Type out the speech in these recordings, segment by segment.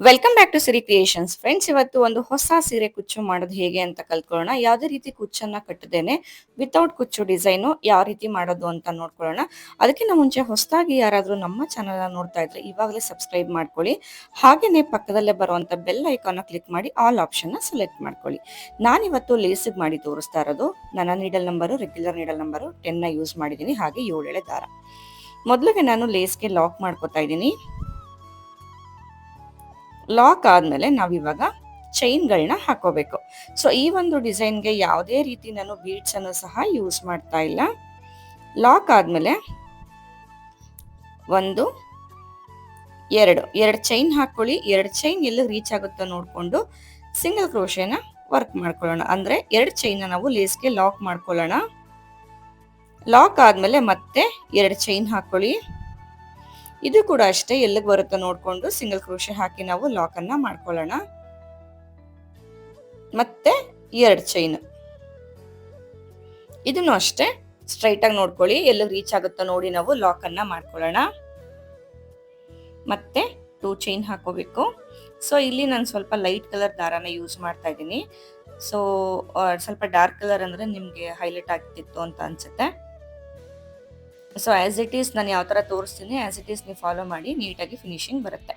Welcome back to Siri creations friends. ಇವತ್ತು ಒಂದು ಹೊಸ ಸೀರೆ ಕುಚ್ಚು ಮಾಡೋದು ಹೇಗೆ ಅಂತ ಕಲ್ತ್ಕೊಳ್ಳೋಣ. ಯಾವುದೇ ರೀತಿ ಕುಚ್ಚನ್ನ ಕಟ್ಟದೇನೆ ವಿತೌಟ್ ಕುಚ್ಚು ಡಿಸೈನು ಯಾವ ರೀತಿ ಮಾಡೋದು ಅಂತ ನೋಡ್ಕೊಳ್ಳೋಣ. ಅದಕ್ಕಿಂತ ಮುಂಚೆ ಹೊಸದಾಗಿ ಯಾರಾದರೂ ನಮ್ಮ ಚಾನಲ್ನ ನೋಡ್ತಾ ಇದ್ರೆ ಇವಾಗಲೇ ಸಬ್ಸ್ಕ್ರೈಬ್ ಮಾಡ್ಕೊಳ್ಳಿ. ಹಾಗೆಯೇ ಪಕ್ಕದಲ್ಲೇ ಬರುವಂಥ ಬೆಲ್ ಐಕಾನ್ನ ಕ್ಲಿಕ್ ಮಾಡಿ ಆಲ್ ಆಪ್ಷನ್ನ ಸೆಲೆಕ್ಟ್ ಮಾಡ್ಕೊಳ್ಳಿ. ನಾನಿವತ್ತು ಲೇಸಿಗೆ ಮಾಡಿ ತೋರಿಸ್ತಾ ಇರೋದು. ನನ್ನ needle number regular needle number 10ನ ಯೂಸ್ ಮಾಡಿದ್ದೀನಿ, ಹಾಗೆ 7 ಎಳೆ ದಾರ. ಮೊದಲಿಗೆ ನಾನು ಲೇಸ್ಗೆ ಲಾಕ್ ಮಾಡ್ಕೊತಾ ಇದ್ದೀನಿ. ಲಾಕ್ ಆದಮೇಲೆ ನಾವಿವಾಗ ಚೈನ್ಗಳನ್ನ ಹಾಕೋಬೇಕು. ಸೊ ಈ ಒಂದು ಡಿಸೈನ್ಗೆ ಯಾವುದೇ ರೀತಿ ನಾನು ಬೀಡ್ಸ್ ಅನ್ನು ಸಹ ಯೂಸ್ ಮಾಡ್ತಾ ಇಲ್ಲ. ಲಾಕ್ ಆದಮೇಲೆ 1 2 ಚೈನ್ ಹಾಕೊಳ್ಳಿ. 2 ಚೈನ್ ಎಲ್ಲಿ ರೀಚ್ ಆಗುತ್ತೋ ನೋಡಿಕೊಂಡು ಸಿಂಗಲ್ ಕ್ರೋಶೆನ ವರ್ಕ್ ಮಾಡ್ಕೊಳ್ಳೋಣ. ಅಂದರೆ 2 ಚೈನ್ನ ನಾವು ಲೇಸ್ಗೆ ಲಾಕ್ ಮಾಡ್ಕೊಳ್ಳೋಣ. ಲಾಕ್ ಆದಮೇಲೆ ಮತ್ತೆ 2 ಚೈನ್ ಹಾಕೊಳ್ಳಿ. ಇದು ಕೂಡ ಅಷ್ಟೇ, ಎಲ್ಲಿಗೆ ಬರುತ್ತೋ ನೋಡ್ಕೊಂಡು ಸಿಂಗಲ್ ಕ್ರೋಶೆ ಹಾಕಿ ನಾವು ಲಾಕ್ ಅನ್ನ ಮಾಡ್ಕೊಳ್ಳೋಣ. ಮತ್ತೆ 2 ಚೈನ್, ಇದನ್ನು ಅಷ್ಟೇ ಸ್ಟ್ರೈಟ್ ಆಗಿ ನೋಡ್ಕೊಳ್ಳಿ, ಎಲ್ಲಿಗೆ ರೀಚ್ ಆಗುತ್ತೋ ನೋಡಿ ನಾವು ಲಾಕ್ ಅನ್ನ ಮಾಡ್ಕೊಳ್ಳೋಣ. ಮತ್ತೆ 2 ಚೈನ್ ಹಾಕೋಬೇಕು. ಸೊ ಇಲ್ಲಿ ನಾನು ಸ್ವಲ್ಪ ಲೈಟ್ ಕಲರ್ ದಾರಾನ ಯೂಸ್ ಮಾಡ್ತಾ ಇದ್ದೀನಿ. ಸೊ ಸ್ವಲ್ಪ ಡಾರ್ಕ್ ಕಲರ್ ಅಂದ್ರೆ ನಿಮ್ಗೆ ಹೈಲೈಟ್ ಆಗ್ತಿತ್ತು ಅಂತ ಅನ್ಸುತ್ತೆ. ಸೊ ಆಸ್ ಇಟ್ ಈಸ್ ನಾನು ಯಾವ ಥರ ತೋರಿಸ್ತೀನಿ ಆಸ್ ಇಟ್ ಈಸ್ ನೀವು ಫಾಲೋ ಮಾಡಿ, ನೀಟಾಗಿ ಫಿನಿಶಿಂಗ್ ಬರುತ್ತೆ.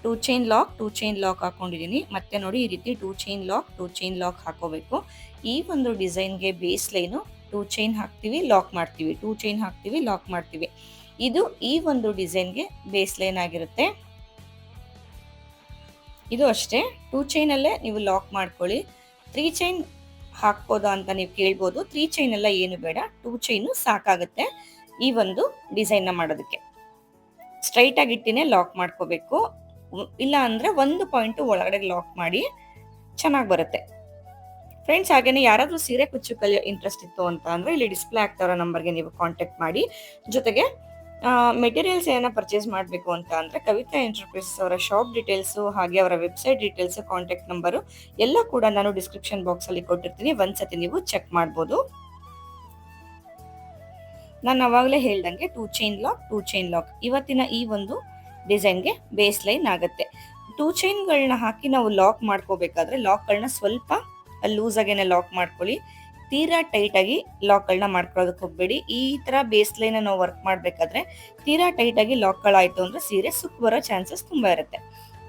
2 ಚೈನ್ ಲಾಕ್ ಹಾಕೊಂಡಿದ್ದೀನಿ. ಮತ್ತೆ ನೋಡಿ ಈ ರೀತಿ 2 ಚೈನ್ ಲಾಕ್ ಹಾಕೋಬೇಕು. ಈ ಒಂದು ಡಿಸೈನ್ಗೆ ಬೇಸ್ ಲೈನು 2 ಚೈನ್ ಹಾಕ್ತೀವಿ, ಲಾಕ್ ಮಾಡ್ತೀವಿ, 2 ಚೈನ್ ಹಾಕ್ತೀವಿ, ಲಾಕ್ ಮಾಡ್ತೀವಿ. ಇದು ಈ ಒಂದು ಡಿಸೈನ್ಗೆ ಬೇಸ್ ಲೈನ್ ಆಗಿರುತ್ತೆ. ಇದು ಅಷ್ಟೇ 2 ಚೈನಲ್ಲೇ ನೀವು ಲಾಕ್ ಮಾಡ್ಕೊಳ್ಳಿ. 3 ಚೈನ್ ಹಾಕ್ಬೋದಾ ಅಂತ ನೀವು ಕೇಳ್ಬೋದು. 3 ಚೈನ್ ಎಲ್ಲ ಏನು ಬೇಡ, 2 ಚೈನು ಸಾಕಾಗುತ್ತೆ ಈ ಒಂದು ಡಿಸೈನ್ನ ಮಾಡೋದಕ್ಕೆ. ಸ್ಟ್ರೈಟ್ ಆಗಿ ಇಟ್ಟಿನೇ ಲಾಕ್ ಮಾಡ್ಕೋಬೇಕು, ಇಲ್ಲ ಅಂದ್ರೆ ಒಂದು ಪಾಯಿಂಟ್ ಒಳಗಡೆ ಲಾಕ್ ಮಾಡಿ ಚೆನ್ನಾಗಿ ಬರುತ್ತೆ ಫ್ರೆಂಡ್ಸ್. ಹಾಗೇನೆ ಯಾರಾದ್ರೂ ಸೀರೆ ಕುಚ್ಚು ಕಲಿಯೋ ಇಂಟ್ರೆಸ್ಟ್ ಇತ್ತು ಅಂತ ಅಂದ್ರೆ ಇಲ್ಲಿ ಡಿಸ್ಪ್ಲೇ ಆಗ್ತಾ ಇರೋ ನಂಬರ್ಗೆ ನೀವು ಕಾಂಟ್ಯಾಕ್ಟ್ ಮಾಡಿ. ಜೊತೆಗೆ ಮೆಟೀರಿಯಲ್ಸ್ ಏನನ್ನ ಪರ್ಚೇಸ್ ಮಾಡಬೇಕು ಅಂತ ಅಂದ್ರೆ ಕವಿತಾ ಎಂಟರ್ಪ್ರೈಸಸ್ ಅವರ ಶಾಪ್ ಡೀಟೇಲ್ಸು ಹಾಗೆ ಅವರ ವೆಬ್ಸೈಟ್ ಡೀಟೇಲ್ಸ್, ಕಾಂಟ್ಯಾಕ್ಟ್ ನಂಬರು ಎಲ್ಲ ಕೂಡ ನಾನು ಡಿಸ್ಕ್ರಿಪ್ಷನ್ ಬಾಕ್ಸ್ ಅಲ್ಲಿ ಕೊಟ್ಟಿರ್ತೀನಿ. ಒಂದ್ಸತಿ ನೀವು ಚೆಕ್ ಮಾಡ್ಬೋದು. ನಾನು ಅವಾಗಲೇ ಹೇಳ್ದಂಗೆ 2 ಚೈನ್ ಲಾಕ್ ಇವತ್ತಿನ ಈ ಒಂದು ಡಿಸೈನ್ಗೆ ಬೇಸ್ ಲೈನ್ ಆಗುತ್ತೆ. 2 ಚೈನ್ಗಳನ್ನ ಹಾಕಿ ನಾವು ಲಾಕ್ ಮಾಡ್ಕೋಬೇಕಾದ್ರೆ ಲಾಕ್ಗಳನ್ನ ಸ್ವಲ್ಪ ಲೂಸ್ ಆಗೇನೆ ಲಾಕ್ ಮಾಡ್ಕೊಳ್ಳಿ. ತೀರಾ ಟೈಟ್ ಆಗಿ ಲಾಕ್ಗಳನ್ನ ಮಾಡ್ಕೊಳ್ಳೋದಕ್ಕೆ ಹೋಗ್ಬೇಡಿ. ಈ ತರ ಬೇಸ್ ಲೈನ್ ನಾವು ವರ್ಕ್ ಮಾಡ್ಬೇಕಾದ್ರೆ ತೀರಾ ಟೈಟ್ ಆಗಿ ಲಾಕ್ಗಳಾಯ್ತು ಅಂದ್ರೆ ಸೀರೆ ಸುಕ್ ಬರೋ ಚಾನ್ಸಸ್ ತುಂಬಾ ಇರುತ್ತೆ.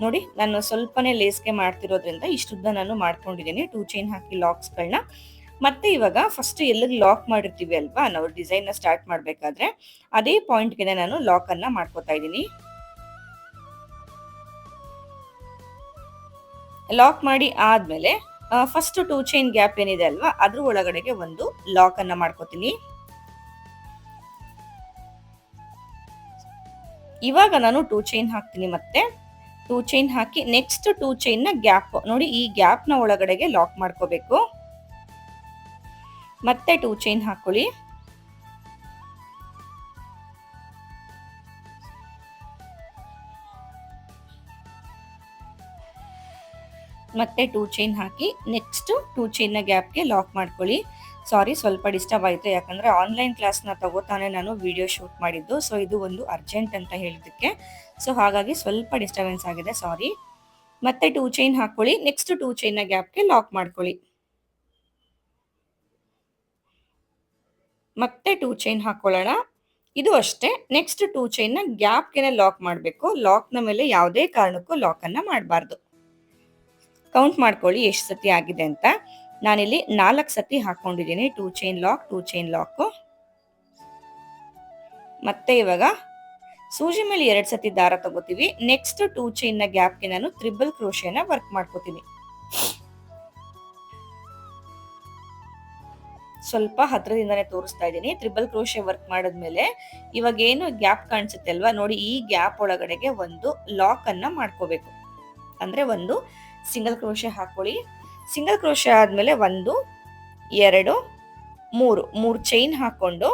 ನೋಡಿ ನಾನು ಸ್ವಲ್ಪನೇ ಲೇಸ್ಗೆ ಮಾಡ್ತಿರೋದ್ರಿಂದ ಇಷ್ಟುದ್ದ ನಾನು ಮಾಡ್ಕೊಂಡಿದ್ದೀನಿ 2 ಚೈನ್ ಹಾಕಿ ಲಾಕ್ಸ್ಗಳನ್ನ. ಮತ್ತೆ ಇವಾಗ ಫಸ್ಟ್ ಎಲ್ಲಿಗೆ ಲಾಕ್ ಮಾಡಿರ್ತೀವಿ ಅಲ್ವಾ ನಾವು ಡಿಸೈನ್ ನ ಸ್ಟಾರ್ಟ್ ಮಾಡ್ಬೇಕಾದ್ರೆ, ಅದೇ ಪಾಯಿಂಟ್ಗೆ ನಾನು ಲಾಕ್ ಅನ್ನ ಮಾಡ್ಕೋತಾ ಇದ್ದೀನಿ. ಲಾಕ್ ಮಾಡಿ ಆದ್ಮೇಲೆ ಫಸ್ಟ್ 2 ಚೈನ್ ಗ್ಯಾಪ್ ಏನಿದೆ ಅಲ್ವಾ ಅದ್ರ ಒಳಗಡೆಗೆ ಒಂದು ಲಾಕ್ ಅನ್ನ ಮಾಡ್ಕೋತೀನಿ. ಇವಾಗ ನಾನು 2 ಚೈನ್ ಹಾಕ್ತೀನಿ. ಮತ್ತೆ 2 ಚೈನ್ ಹಾಕಿ ನೆಕ್ಸ್ಟ್ 2 ಚೈನ್ ನ ಗ್ಯಾಪ್ ನೋಡಿ, ಈ ಗ್ಯಾಪ್ ನ ಒಳಗಡೆಗೆ ಲಾಕ್ ಮಾಡ್ಕೋಬೇಕು. ಮತ್ತೆ 2 ಚೈನ್ ಹಾಕೊಳ್ಳಿ. ಮತ್ತೆ 2 ಚೈನ್ ಹಾಕಿ ನೆಕ್ಸ್ಟ್ 2 ಚೈನ್ ನ ಗ್ಯಾಪ್ಗೆ ಲಾಕ್ ಮಾಡ್ಕೊಳ್ಳಿ. ಸಾರಿ, ಸ್ವಲ್ಪ ಡಿಸ್ಟರ್ಬ್ ಆಯಿತು, ಯಾಕಂದ್ರೆ ಆನ್ಲೈನ್ ಕ್ಲಾಸ್ನ ತಗೋತಾನೆ ನಾನು ವಿಡಿಯೋ ಶೂಟ್ ಮಾಡಿದ್ದು. ಸೊ ಇದು ಒಂದು ಅರ್ಜೆಂಟ್ ಅಂತ ಹೇಳಿದ್ದಕ್ಕೆ, ಸೊ ಹಾಗಾಗಿ ಸ್ವಲ್ಪ ಡಿಸ್ಟರ್ಬೆನ್ಸ್ ಆಗಿದೆ, ಸಾರಿ. ಮತ್ತೆ 2 ಚೈನ್ ಹಾಕೊಳ್ಳಿ. ನೆಕ್ಸ್ಟ್ 2 ಚೈನ್ ನ ಗ್ಯಾಪ್ಗೆ ಲಾಕ್ ಮಾಡ್ಕೊಳ್ಳಿ. ಮತ್ತೆ 2 ಚೈನ್ ಹಾಕೊಳ್ಳೋಣ. ಇದು ಅಷ್ಟೇ, ನೆಕ್ಸ್ಟ್ 2 ಚೈನ್ ನ ಗ್ಯಾಪ್ಗೆ ಲಾಕ್ ಮಾಡಬೇಕು. ಲಾಕ್ನ ಮೇಲೆ ಯಾವುದೇ ಕಾರಣಕ್ಕೂ ಲಾಕ್ ಅನ್ನ ಮಾಡಬಾರ್ದು. ಕೌಂಟ್ ಮಾಡ್ಕೊಳ್ಳಿ ಎಷ್ಟು ಸತಿ ಆಗಿದೆ ಅಂತ. ನಾನಿಲ್ಲಿ 4 ಸತಿ ಹಾಕೊಂಡಿದ್ದೀನಿ 2 ಚೈನ್ ಲಾಕ್. ಮತ್ತೆ ಇವಾಗ ಸೂಜಿ ಮೇಲೆ 2 ಸತಿ ದಾರ ತಗೋತೀವಿ. ನೆಕ್ಸ್ಟ್ 2 ಚೈನ್ ನ ಗ್ಯಾಪ್ಗೆ ನಾನು ತ್ರಿಬಲ್ ಕ್ರೋಶೆನ ವರ್ಕ್ ಮಾಡ್ಕೋತೀನಿ. ಸ್ವಲ್ಪ ಹತ್ರದಿಂದಾನೇ ತೋರಿಸ್ತಾ ಇದ್ದೀನಿ. ತ್ರಿಬಲ್ ಕ್ರೋಶೆ ವರ್ಕ್ ಮಾಡಿದ್ಮೇಲೆ ಇವಾಗ ಏನು ಗ್ಯಾಪ್ ಕಾಣಿಸುತ್ತೆ ಅಲ್ವಾ ನೋಡಿ, ಈ ಗ್ಯಾಪ್ ಒಳಗಡೆಗೆ ಒಂದು ಲಾಕ್ ಅನ್ನ ಮಾಡ್ಕೋಬೇಕು. ಅಂದ್ರೆ ಒಂದು ಸಿಂಗಲ್ ಕ್ರೋಶೆ ಹಾಕೊಳ್ಳಿ. ಸಿಂಗಲ್ ಕ್ರೋಶೆ ಆದ್ಮೇಲೆ 1 2 3 ಚೈನ್ ಹಾಕೊಂಡು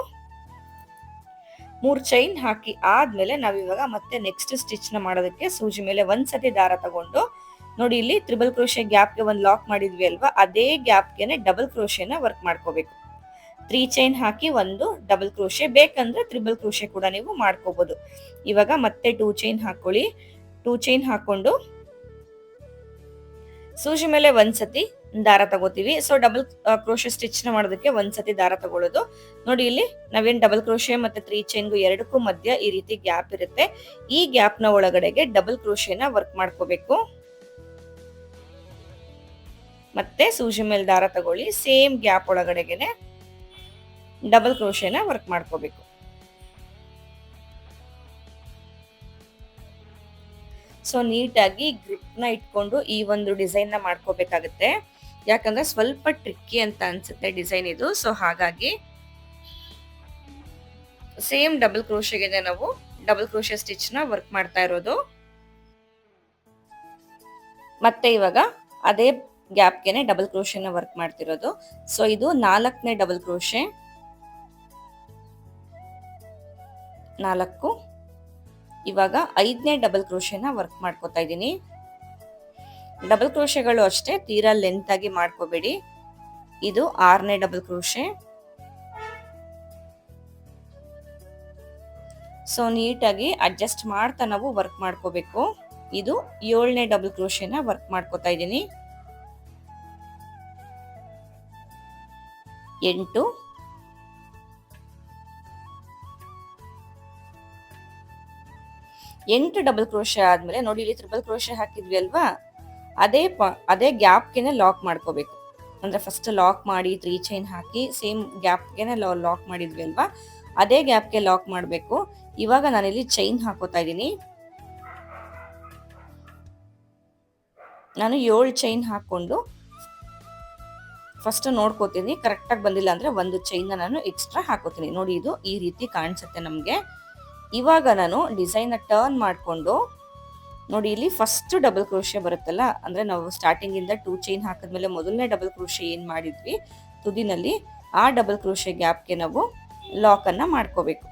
3 ಚೈನ್ ಹಾಕಿ ಆದ್ಮೇಲೆ ನಾವಿವಾಗ ಮತ್ತೆ ನೆಕ್ಸ್ಟ್ ಸ್ಟಿಚ್ ನ ಮಾಡೋದಕ್ಕೆ ಸೂಜಿ ಮೇಲೆ 1 ಸತಿ ದಾರ ತಗೊಂಡು ನೋಡಿ, ಇಲ್ಲಿ ತ್ರಿಬಲ್ ಕ್ರೋಶೆ ಗ್ಯಾಪ್ಗೆ ಒಂದು ಲಾಕ್ ಮಾಡಿದ್ವಿ ಅಲ್ವಾ, ಅದೇ ಗ್ಯಾಪ್ಗೆನೆ ಡಬಲ್ ಕ್ರೋಶೆನ ವರ್ಕ್ ಮಾಡ್ಕೋಬೇಕು. 3 ಚೈನ್ ಹಾಕಿ ಒಂದು ಡಬಲ್ ಕ್ರೋಶೆ, ಬೇಕಂದ್ರೆ ತ್ರಿಬಲ್ ಕ್ರೋಶೆ ಕೂಡ ನೀವು ಮಾಡ್ಕೋಬಹುದು. ಇವಾಗ ಮತ್ತೆ 2 ಚೈನ್ ಹಾಕೊಳ್ಳಿ. 2 ಚೈನ್ ಹಾಕೊಂಡು ಸೂಜಿ ಮೇಲೆ ಒಂದ್ಸತಿ ದಾರ ತಗೋತೀವಿ. ಸೊ ಡಬಲ್ ಕ್ರೋಶೆ ಸ್ಟಿಚ್ ನ ಮಾಡೋದಕ್ಕೆ ಒಂದ್ಸತಿ ದಾರ ತಗೊಳ್ಳೋದು. ನೋಡಿ ಇಲ್ಲಿ ನಾವೇನ್ ಡಬಲ್ ಕ್ರೋಶೆ ಮತ್ತೆ 3 ಚೈನ್ಗೂ ಎರಡಕ್ಕೂ ಮಧ್ಯ ಈ ರೀತಿ ಗ್ಯಾಪ್ ಇರುತ್ತೆ. ಈ ಗ್ಯಾಪ್ ನ ಒಳಗಡೆಗೆ ಡಬಲ್ ಕ್ರೋಶೆನ ವರ್ಕ್ ಮಾಡ್ಕೋಬೇಕು. ಮತ್ತೆ ಸೂಜಿ ಮೇಲೆ ದಾರ ತಗೊಳ್ಳಿ, ಸೇಮ್ ಗ್ಯಾಪ್ ಒಳಗಡೆಗೆನೆ ಡಬಲ್ ಕ್ರೋಶೆನ ವರ್ಕ್ ಮಾಡ್ಕೋಬೇಕು. ಸೊ ನೀಟಾಗಿ ಗ್ರಿಪ್ ನ ಇಟ್ಕೊಂಡು ಈ ಒಂದು ಡಿಸೈನ್ ನ ಮಾಡ್ಕೋಬೇಕಾಗುತ್ತೆ. ಯಾಕಂದ್ರೆ ಸ್ವಲ್ಪ ಟ್ರಿಕ್ಕಿ ಅಂತ ಅನ್ಸುತ್ತೆ ಡಿಸೈನ್ ಇದು. ಸೊ ಹಾಗಾಗಿ ಸೇಮ್ ಡಬಲ್ ಕ್ರೋಶೆಗೆ ನಾವು ಡಬಲ್ ಕ್ರೋಶೆ ಸ್ಟಿಚ್ ನ ವರ್ಕ್ ಮಾಡ್ತಾ ಇರೋದು. ಮತ್ತೆ ಇವಾಗ ಅದೇ ಗ್ಯಾಪ್ಗೆನೆ ಡಬಲ್ ಕ್ರೋಶೆನ ವರ್ಕ್ ಮಾಡ್ತಿರೋದು. ಸೊ ಇದು 4ನೇ ಡಬಲ್ ಕ್ರೋಶೆ, 4. ಇವಾಗ 5ನೇ ಡಬಲ್ ಕ್ರೋಶೆನ ವರ್ಕ್ ಮಾಡ್ಕೋತಾ ಇದ್ದೀನಿ. ಡಬಲ್ ಕ್ರೋಶೆಗಳು ಅಷ್ಟೇ ತೀರಾ ಲೆಂತ್ ಆಗಿ ಮಾಡ್ಕೋಬೇಡಿ. ಇದು 6ನೇ ಡಬಲ್ ಕ್ರೋಶೆ. ಸೊ ನೀಟಾಗಿ ಅಡ್ಜಸ್ಟ್ ಮಾಡ್ತಾ ನಾವು ವರ್ಕ್ ಮಾಡ್ಕೋಬೇಕು. ಇದು 7ನೇ ಡಬಲ್ ಕ್ರೋಶೆನ ವರ್ಕ್ ಮಾಡ್ಕೋತಾ ಇದ್ದೀನಿ. 8, 8 ಡಬಲ್ ಕ್ರೋಶೆ ಆದ್ಮೇಲೆ ನೋಡಿ ಇಲ್ಲಿ ಟ್ರಿಪಲ್ ಕ್ರೋಶೆ ಹಾಕಿದ್ವಿ ಅಲ್ವಾ, ಅದೇ ಗ್ಯಾಪ್ಗೆನೆ ಲಾಕ್ ಮಾಡ್ಕೋಬೇಕು. ಅಂದ್ರೆ ಫಸ್ಟ್ ಲಾಕ್ ಮಾಡಿ 3 ಚೈನ್ ಹಾಕಿ ಸೇಮ್ ಗ್ಯಾಪ್ಗೆನೆ ಲಾಕ್ ಮಾಡಿದ್ವಿ ಅಲ್ವಾ, ಅದೇ ಗ್ಯಾಪ್ಗೆ ಲಾಕ್ ಮಾಡಬೇಕು. ಇವಾಗ ನಾನಿಲ್ಲಿ ಚೈನ್ ಹಾಕೋತಾ ಇದ್ದೀನಿ. ನಾನು 7 ಚೈನ್ ಹಾಕೊಂಡು ಫಸ್ಟ್ ನೋಡ್ಕೋತೀನಿ, ಕರೆಕ್ಟ್ ಆಗಿ ಬಂದಿಲ್ಲ ಅಂದ್ರೆ ಒಂದು ಚೈನ್ ನಾನು ಎಕ್ಸ್ಟ್ರಾ ಹಾಕೋತೀನಿ. ನೋಡಿ ಇದು ಈ ರೀತಿ ಕಾಣಿಸುತ್ತೆ ನಮ್ಗೆ. ಇವಾಗ ನಾನು ಡಿಸೈನ್ ನ ಟರ್ನ್ ಮಾಡ್ಕೊಂಡು ನೋಡಿ ಇಲ್ಲಿ ಫಸ್ಟ್ ಡಬಲ್ ಕ್ರೋಶೆ ಬರುತ್ತಲ್ಲ, ಅಂದ್ರೆ ನಾವು ಸ್ಟಾರ್ಟಿಂಗ್ ಇಂದ 2 ಚೈನ್ ಹಾಕಿದ್ಮೇಲೆ ಮೊದಲನೇ ಡಬಲ್ ಕ್ರೋಶೆ ಏನ್ ಮಾಡಿದ್ವಿ ತುದಿನಲ್ಲಿ, ಆ ಡಬಲ್ ಕ್ರೋಶೆ ಗ್ಯಾಪ್ಗೆ ನಾವು ಲಾಕ್ ಅನ್ನ ಮಾಡ್ಕೋಬೇಕು.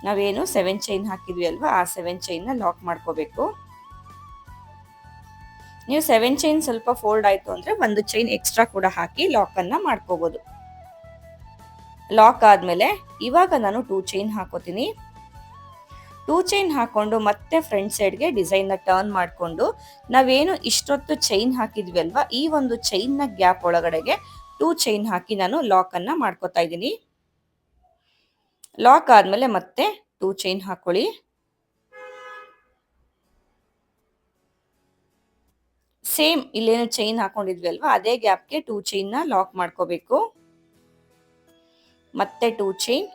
ನಾವೇನು 7 ಚೈನ್ ಹಾಕಿದ್ವಿ ಅಲ್ವಾ, ಆ 7 ಚೈನ್ ನ ಲಾಕ್ ಮಾಡ್ಕೋಬೇಕು. ನೀವು 7 ಚೈನ್ ಸ್ವಲ್ಪ ಫೋಲ್ಡ್ ಆಯ್ತು ಅಂದ್ರೆ ಒಂದು ಚೈನ್ ಎಕ್ಸ್ಟ್ರಾ ಕೂಡ ಹಾಕಿ ಲಾಕ್ ಅನ್ನ ಮಾಡ್ಕೋಬಹುದು. ಲಾಕ್ ಆದ್ಮೇಲೆ ಇವಾಗ ನಾನು 2 ಚೈನ್ ಹಾಕೋತೀನಿ. 2 ಚೈನ್ ಹಾಕೊಂಡು ಮತ್ತೆ ಫ್ರಂಟ್ ಸೈಡ್ಗೆ ಡಿಸೈನ್ ನ ಟರ್ನ್ ಮಾಡ್ಕೊಂಡು ನಾವೇನು ಇಷ್ಟೊತ್ತು ಚೈನ್ ಹಾಕಿದ್ವಿ ಅಲ್ವಾ, ಈ ಒಂದು ಚೈನ್ ನ ಗ್ಯಾಪ್ ಒಳಗಡೆಗೆ 2 ಚೈನ್ ಹಾಕಿ ನಾನು ಲಾಕ್ ಅನ್ನ ಮಾಡ್ಕೋತಾ ಇದ್ದೀನಿ. ಲಾಕ್ ಆದ್ಮೇಲೆ ಮತ್ತೆ 2 ಚೈನ್ ಹಾಕೊಳ್ಳಿ. ಸೇಮ್ ಇಲ್ಲೇನು ಚೈನ್ ಹಾಕೊಂಡಿದ್ವಿ ಅಲ್ವಾ, ಅದೇ ಗ್ಯಾಪ್ಗೆ 2 ಚೈನ್ ನ ಲಾಕ್ ಮಾಡ್ಕೋಬೇಕು. ಮತ್ತೆ 2 ಚೈನ್,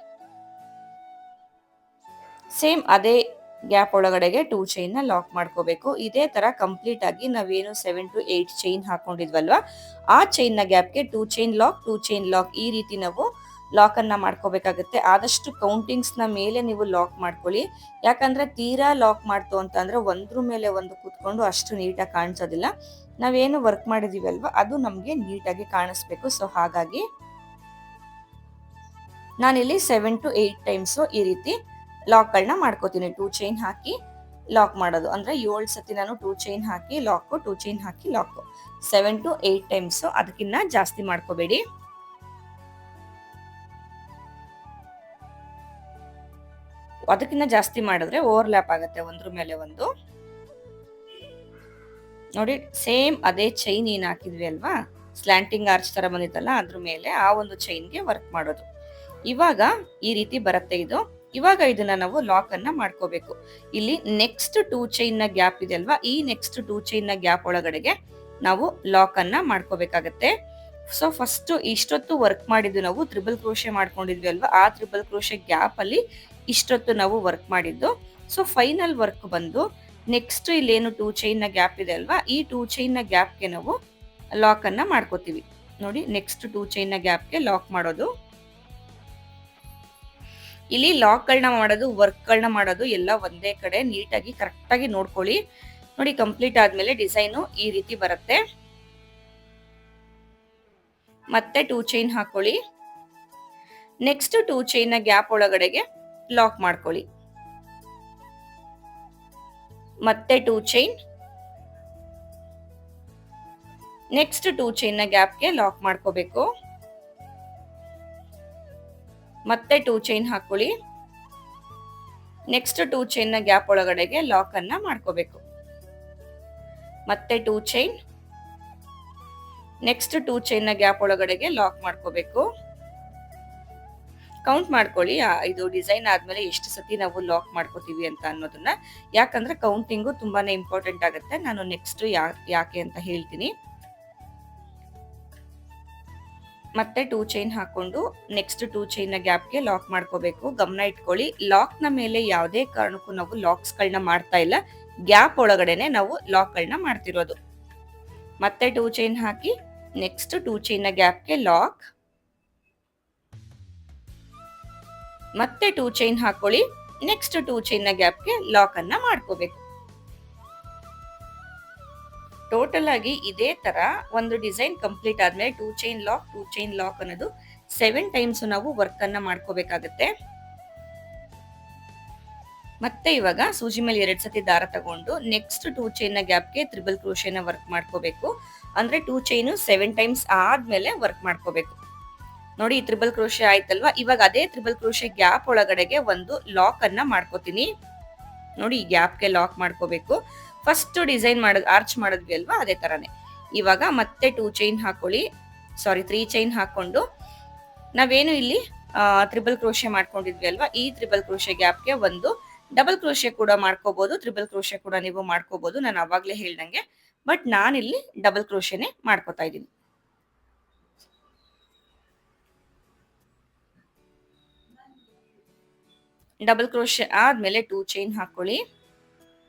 ಸೇಮ್ ಅದೇ ಗ್ಯಾಪ್ ಒಳಗಡೆಗೆ 2 ಚೈನ್ ನ ಲಾಕ್ ಮಾಡ್ಕೋಬೇಕು. ಇದೇ ತರ ಕಂಪ್ಲೀಟ್ ಆಗಿ ನಾವೇನು 7 to 8 ಚೈನ್ ಹಾಕೊಂಡಿದ್ವಲ್ವಾ, ಆ ಚೈನ್ ನ ಗ್ಯಾಪ್ಗೆ 2 ಚೈನ್ ಲಾಕ್, 2 ಚೈನ್ ಲಾಕ್, ಈ ರೀತಿ ನಾವು ಲಾಕ್ ಅನ್ನ ಮಾಡ್ಕೋಬೇಕಾಗುತ್ತೆ. ಆದಷ್ಟು ಕೌಂಟಿಂಗ್ಸ್ ನ ಮೇಲೆ ನೀವು ಲಾಕ್ ಮಾಡ್ಕೊಳ್ಳಿ. ಯಾಕಂದ್ರೆ ತೀರಾ ಲಾಕ್ ಮಾಡ್ತು ಅಂತ ಅಂದ್ರೆ ಒಂದ್ರ ಮೇಲೆ ಒಂದು ಕೂತ್ಕೊಂಡು ಅಷ್ಟು ನೀಟಾಗಿ ಕಾಣಿಸೋದಿಲ್ಲ. ನಾವೇನು ವರ್ಕ್ ಮಾಡಿದೀವಿ ಅಲ್ವಾ, ಅದು ನಮ್ಗೆ ನೀಟಾಗಿ ಕಾಣಿಸ್ಬೇಕು. ಸೊ ಹಾಗಾಗಿ ನಾನಿಲ್ಲಿ 7 to 8 ಟೈಮ್ಸ್ ಈ ರೀತಿ ಲಾಕ್ ಗಳನ್ನ ಮಾಡ್ಕೋತೀನಿ. 2 ಚೈನ್ ಹಾಕಿ ಲಾಕ್ ಮಾಡೋದು ಅಂದ್ರೆ 7 ಸತಿ ನಾನು 2 chain hockey lock, 2 chain hockey lock, 7 to 8 times. ಅದಕ್ಕಿಂತ ಜಾಸ್ತಿ ಮಾಡ್ಕೋಬೇಡಿ. ಅದಕ್ಕಿಂತ ಜಾಸ್ತಿ ಮಾಡಿದ್ರೆ ಓವರ್ಲ್ಯಾಪ್ ಆಗುತ್ತೆ ಒಂದ್ರ ಮೇಲೆ ಒಂದು. ನೋಡಿ ಸೇಮ್ ಅದೇ ಚೈನ್ ಏನ್ ಹಾಕಿದ್ವಿ ಅಲ್ವಾ, ಸ್ಲ್ಯಾಂಟಿಂಗ್ ಆರ್ಚ್ ತರ ಬಂದಿತ್ತಲ್ಲ, ಅದ್ರ ಮೇಲೆ ಆ ಒಂದು ಚೈನ್ಗೆ ವರ್ಕ್ ಮಾಡೋದು. ಇವಾಗ ಈ ರೀತಿ ಬರುತ್ತೆ ಇದು. ಇವಾಗ ಇದನ್ನ ನಾವು ಲಾಕ್ ಅನ್ನ ಮಾಡ್ಕೋಬೇಕು. ಇಲ್ಲಿ ನೆಕ್ಸ್ಟ್ 2 ಚೈನ್ ನ ಗ್ಯಾಪ್ ಇದೆ ಅಲ್ವಾ, ಈ ನೆಕ್ಸ್ಟ್ 2 ಚೈನ್ ನ ಗ್ಯಾಪ್ ಒಳಗಡೆಗೆ ನಾವು ಲಾಕ್ ಅನ್ನ ಮಾಡ್ಕೋಬೇಕಾಗತ್ತೆ. ಸೊ ಫಸ್ಟ್ ಇಷ್ಟೊತ್ತು ವರ್ಕ್ ಮಾಡಿದ್ದು ನಾವು ತ್ರಿಬಲ್ ಕ್ರೋಶೆ ಮಾಡ್ಕೊಂಡಿದ್ವಿ ಅಲ್ವಾ, ಆ ತ್ರಿಬಲ್ ಕ್ರೋಶೆ ಗ್ಯಾಪ್ ಅಲ್ಲಿ ಇಷ್ಟೊತ್ತು ನಾವು ವರ್ಕ್ ಮಾಡಿದ್ದು. ಸೊ ಫೈನಲ್ ವರ್ಕ್ ಬಂದು ನೆಕ್ಸ್ಟ್ ಇಲ್ಲೇನು 2 ಚೈನ್ ನ ಗ್ಯಾಪ್ ಇದೆ ಅಲ್ವಾ, ಈ 2 ಚೈನ್ ನ ಗ್ಯಾಪ್ಗೆ ನಾವು ಲಾಕ್ ಅನ್ನ ಮಾಡ್ಕೋತೀವಿ. ನೋಡಿ ನೆಕ್ಸ್ಟ್ 2 ಚೈನ್ ನ ಗ್ಯಾಪ್ಗೆ ಲಾಕ್ ಮಾಡೋದು. ಇಲ್ಲಿ ಲಾಕ್ ಗಳನ್ನ ಮಾಡೋದು, ವರ್ಕ್ ಗಳನ್ನ ಮಾಡೋದು ಎಲ್ಲ ಒಂದೇ ಕಡೆ ನೀಟಾಗಿ ಕರೆಕ್ಟ್ ಆಗಿ ನೋಡ್ಕೊಳ್ಳಿ. ನೋಡಿ ಕಂಪ್ಲೀಟ್ ಆದ್ಮೇಲೆ ಡಿಸೈನು ಈ ರೀತಿ ಬರುತ್ತೆ. ಮತ್ತೆ 2 ಚೈನ್ ಹಾಕೊಳ್ಳಿ. ನೆಕ್ಸ್ಟ್ 2 ಚೈನ್ ನ ಗ್ಯಾಪ್ ಒಳಗಡೆಗೆ ಲಾಕ್ ಮಾಡ್ಕೊಳ್ಳಿ. ಮತ್ತೆ 2 ಚೈನ್, ನೆಕ್ಸ್ಟ್ 2 ಚೈನ್ ನ ಗ್ಯಾಪ್ಗೆ ಲಾಕ್ ಮಾಡ್ಕೋಬೇಕು. ಮತ್ತೆ 2 ಚೈನ್ ಹಾಕೊಳ್ಳಿ. ನೆಕ್ಸ್ಟ್ 2 ಚೈನ್ ನ ಗ್ಯಾಪ್ ಒಳಗಡೆಗೆ ಲಾಕ್ ಅನ್ನ ಮಾಡ್ಕೋಬೇಕು. ಮತ್ತೆ 2 ಚೈನ್, ನೆಕ್ಸ್ಟ್ 2 ಚೈನ್ ನ ಗ್ಯಾಪ್ ಒಳಗಡೆಗೆ ಲಾಕ್ ಮಾಡ್ಕೋಬೇಕು. ಕೌಂಟ್ ಮಾಡ್ಕೊಳ್ಳಿ ಇದು ಡಿಸೈನ್ ಆದ್ಮೇಲೆ ಎಷ್ಟು ಸತಿ ನಾವು ಲಾಕ್ ಮಾಡ್ಕೋತೀವಿ ಅಂತ ಅನ್ನೋದನ್ನ, ಯಾಕಂದ್ರೆ ಕೌಂಟಿಂಗು ತುಂಬಾನೇ ಇಂಪಾರ್ಟೆಂಟ್ ಆಗುತ್ತೆ. ನಾನು ನೆಕ್ಸ್ಟ್ ಯಾಕೆ ಅಂತ ಹೇಳ್ತೀನಿ. ಮತ್ತೆ 2 ಚೈನ್ ಹಾಕೊಂಡು ನೆಕ್ಸ್ಟ್ 2 ಚೈನ್ ನ ಗ್ಯಾಪ್ಗೆ ಲಾಕ್ ಮಾಡ್ಕೋಬೇಕು. ಗಮನ ಇಟ್ಕೊಳ್ಳಿ, ಲಾಕ್ ನ ಮೇಲೆ ಯಾವುದೇ ಕಾರಣಕ್ಕೂ ನಾವು ಲಾಕ್ಸ್ ಗಳನ್ನ ಮಾಡ್ತಾ ಇಲ್ಲ, ಗ್ಯಾಪ್ ಒಳಗಡೆನೆ ನಾವು ಲಾಕ್ ಗಳನ್ನ ಮಾಡ್ತಿರೋದು. ಮತ್ತೆ 2 ಚೈನ್ ಹಾಕಿ ನೆಕ್ಸ್ಟ್ 2 ಚೈನ್ ನ ಗ್ಯಾಪ್ಗೆ ಲಾಕ್, ಮತ್ತೆ 2 ಚೈನ್ ಹಾಕೊಳ್ಳಿ, ನೆಕ್ಸ್ಟ್ 2 ಚೈನ್ ನ ಗ್ಯಾಪ್ಗೆ ಲಾಕ್ ಅನ್ನ ಮಾಡ್ಕೋಬೇಕು. ಟೋಟಲ್ ಆಗಿ ಇದೇ ತರ ಒಂದು ಡಿಸೈನ್ ಕಂಪ್ಲೀಟ್ ಆದ್ಮೇಲೆ 2 ಚೈನ್ ಲಾಕ್ ಅನ್ನೋದು 7 ಟೈಮ್ಸ್ ನಾವು ವರ್ಕ್ ಅನ್ನ ಮಾಡ್ಕೋಬೇಕಾಗತ್ತೆ. ಮತ್ತೆ ಇವಾಗ ಸೂಜಿ ಮೇಲೆ 2 ಸತಿ ದಾರ ತಗೊಂಡು ನೆಕ್ಸ್ಟ್ 2 ಚೈನ್ ನ ಗ್ಯಾಪ್ಗೆ ತ್ರಿಬಲ್ ಕ್ರೋಶೆನ ವರ್ಕ್ ಮಾಡ್ಕೋಬೇಕು. ಅಂದ್ರೆ 2 ಚೈನ್ 7 ಟೈಮ್ಸ್ ಆದ್ಮೇಲೆ ವರ್ಕ್ ಮಾಡ್ಕೋಬೇಕು. ನೋಡಿ, ತ್ರಿಬಲ್ ಕ್ರೋಶೆ ಆಯ್ತಲ್ವಾ. ಇವಾಗ ಅದೇ ತ್ರಿಬಲ್ ಕ್ರೋಶೆ ಗ್ಯಾಪ್ ಒಳಗಡೆಗೆ ಒಂದು ಲಾಕ್ ಅನ್ನ ಮಾಡ್ಕೋತೀನಿ. ನೋಡಿ, ಈ ಗ್ಯಾಪ್ಗೆ ಲಾಕ್ ಮಾಡ್ಕೋಬೇಕು. ಫಸ್ಟ್ ಡಿಸೈನ್ ಆರ್ಚ್ ಮಾಡಿದ್ವಿ ಅಲ್ವಾ, ಅದೇ ತರಾನೇ ಇವಾಗ ಮತ್ತೆ 2 ಚೈನ್ ಹಾಕೊಳ್ಳಿ, 3 ಚೈನ್ ಹಾಕೊಂಡು ನಾವೇನು ಇಲ್ಲಿ ತ್ರಿಬಲ್ ಕ್ರೋಶೆ ಮಾಡ್ಕೊಂಡಿದ್ವಿ ಅಲ್ವಾ, ಈ ತ್ರಿಬಲ್ ಕ್ರೋಶೆ ಗ್ಯಾಪ್ಗೆ ಒಂದು ಡಬಲ್ ಕ್ರೋಶೆ ಕೂಡ ಮಾಡ್ಕೋಬಹುದು, ತ್ರಿಬಲ್ ಕ್ರೋಶೆ ಕೂಡ ನೀವು ಮಾಡ್ಕೋಬಹುದು. ನಾನು ಅವಾಗ್ಲೇ ಹೇಳ್ದಂಗೆ, ಬಟ್ ನಾನಿಲ್ಲಿ ಡಬಲ್ ಕ್ರೋಶೆನೆ ಮಾಡ್ಕೋತಾ ಇದ್ದೀನಿ. ಡಬಲ್ ಕ್ರೋಶೆ ಆದ್ಮೇಲೆ 2 ಚೈನ್ ಹಾಕೊಳ್ಳಿ.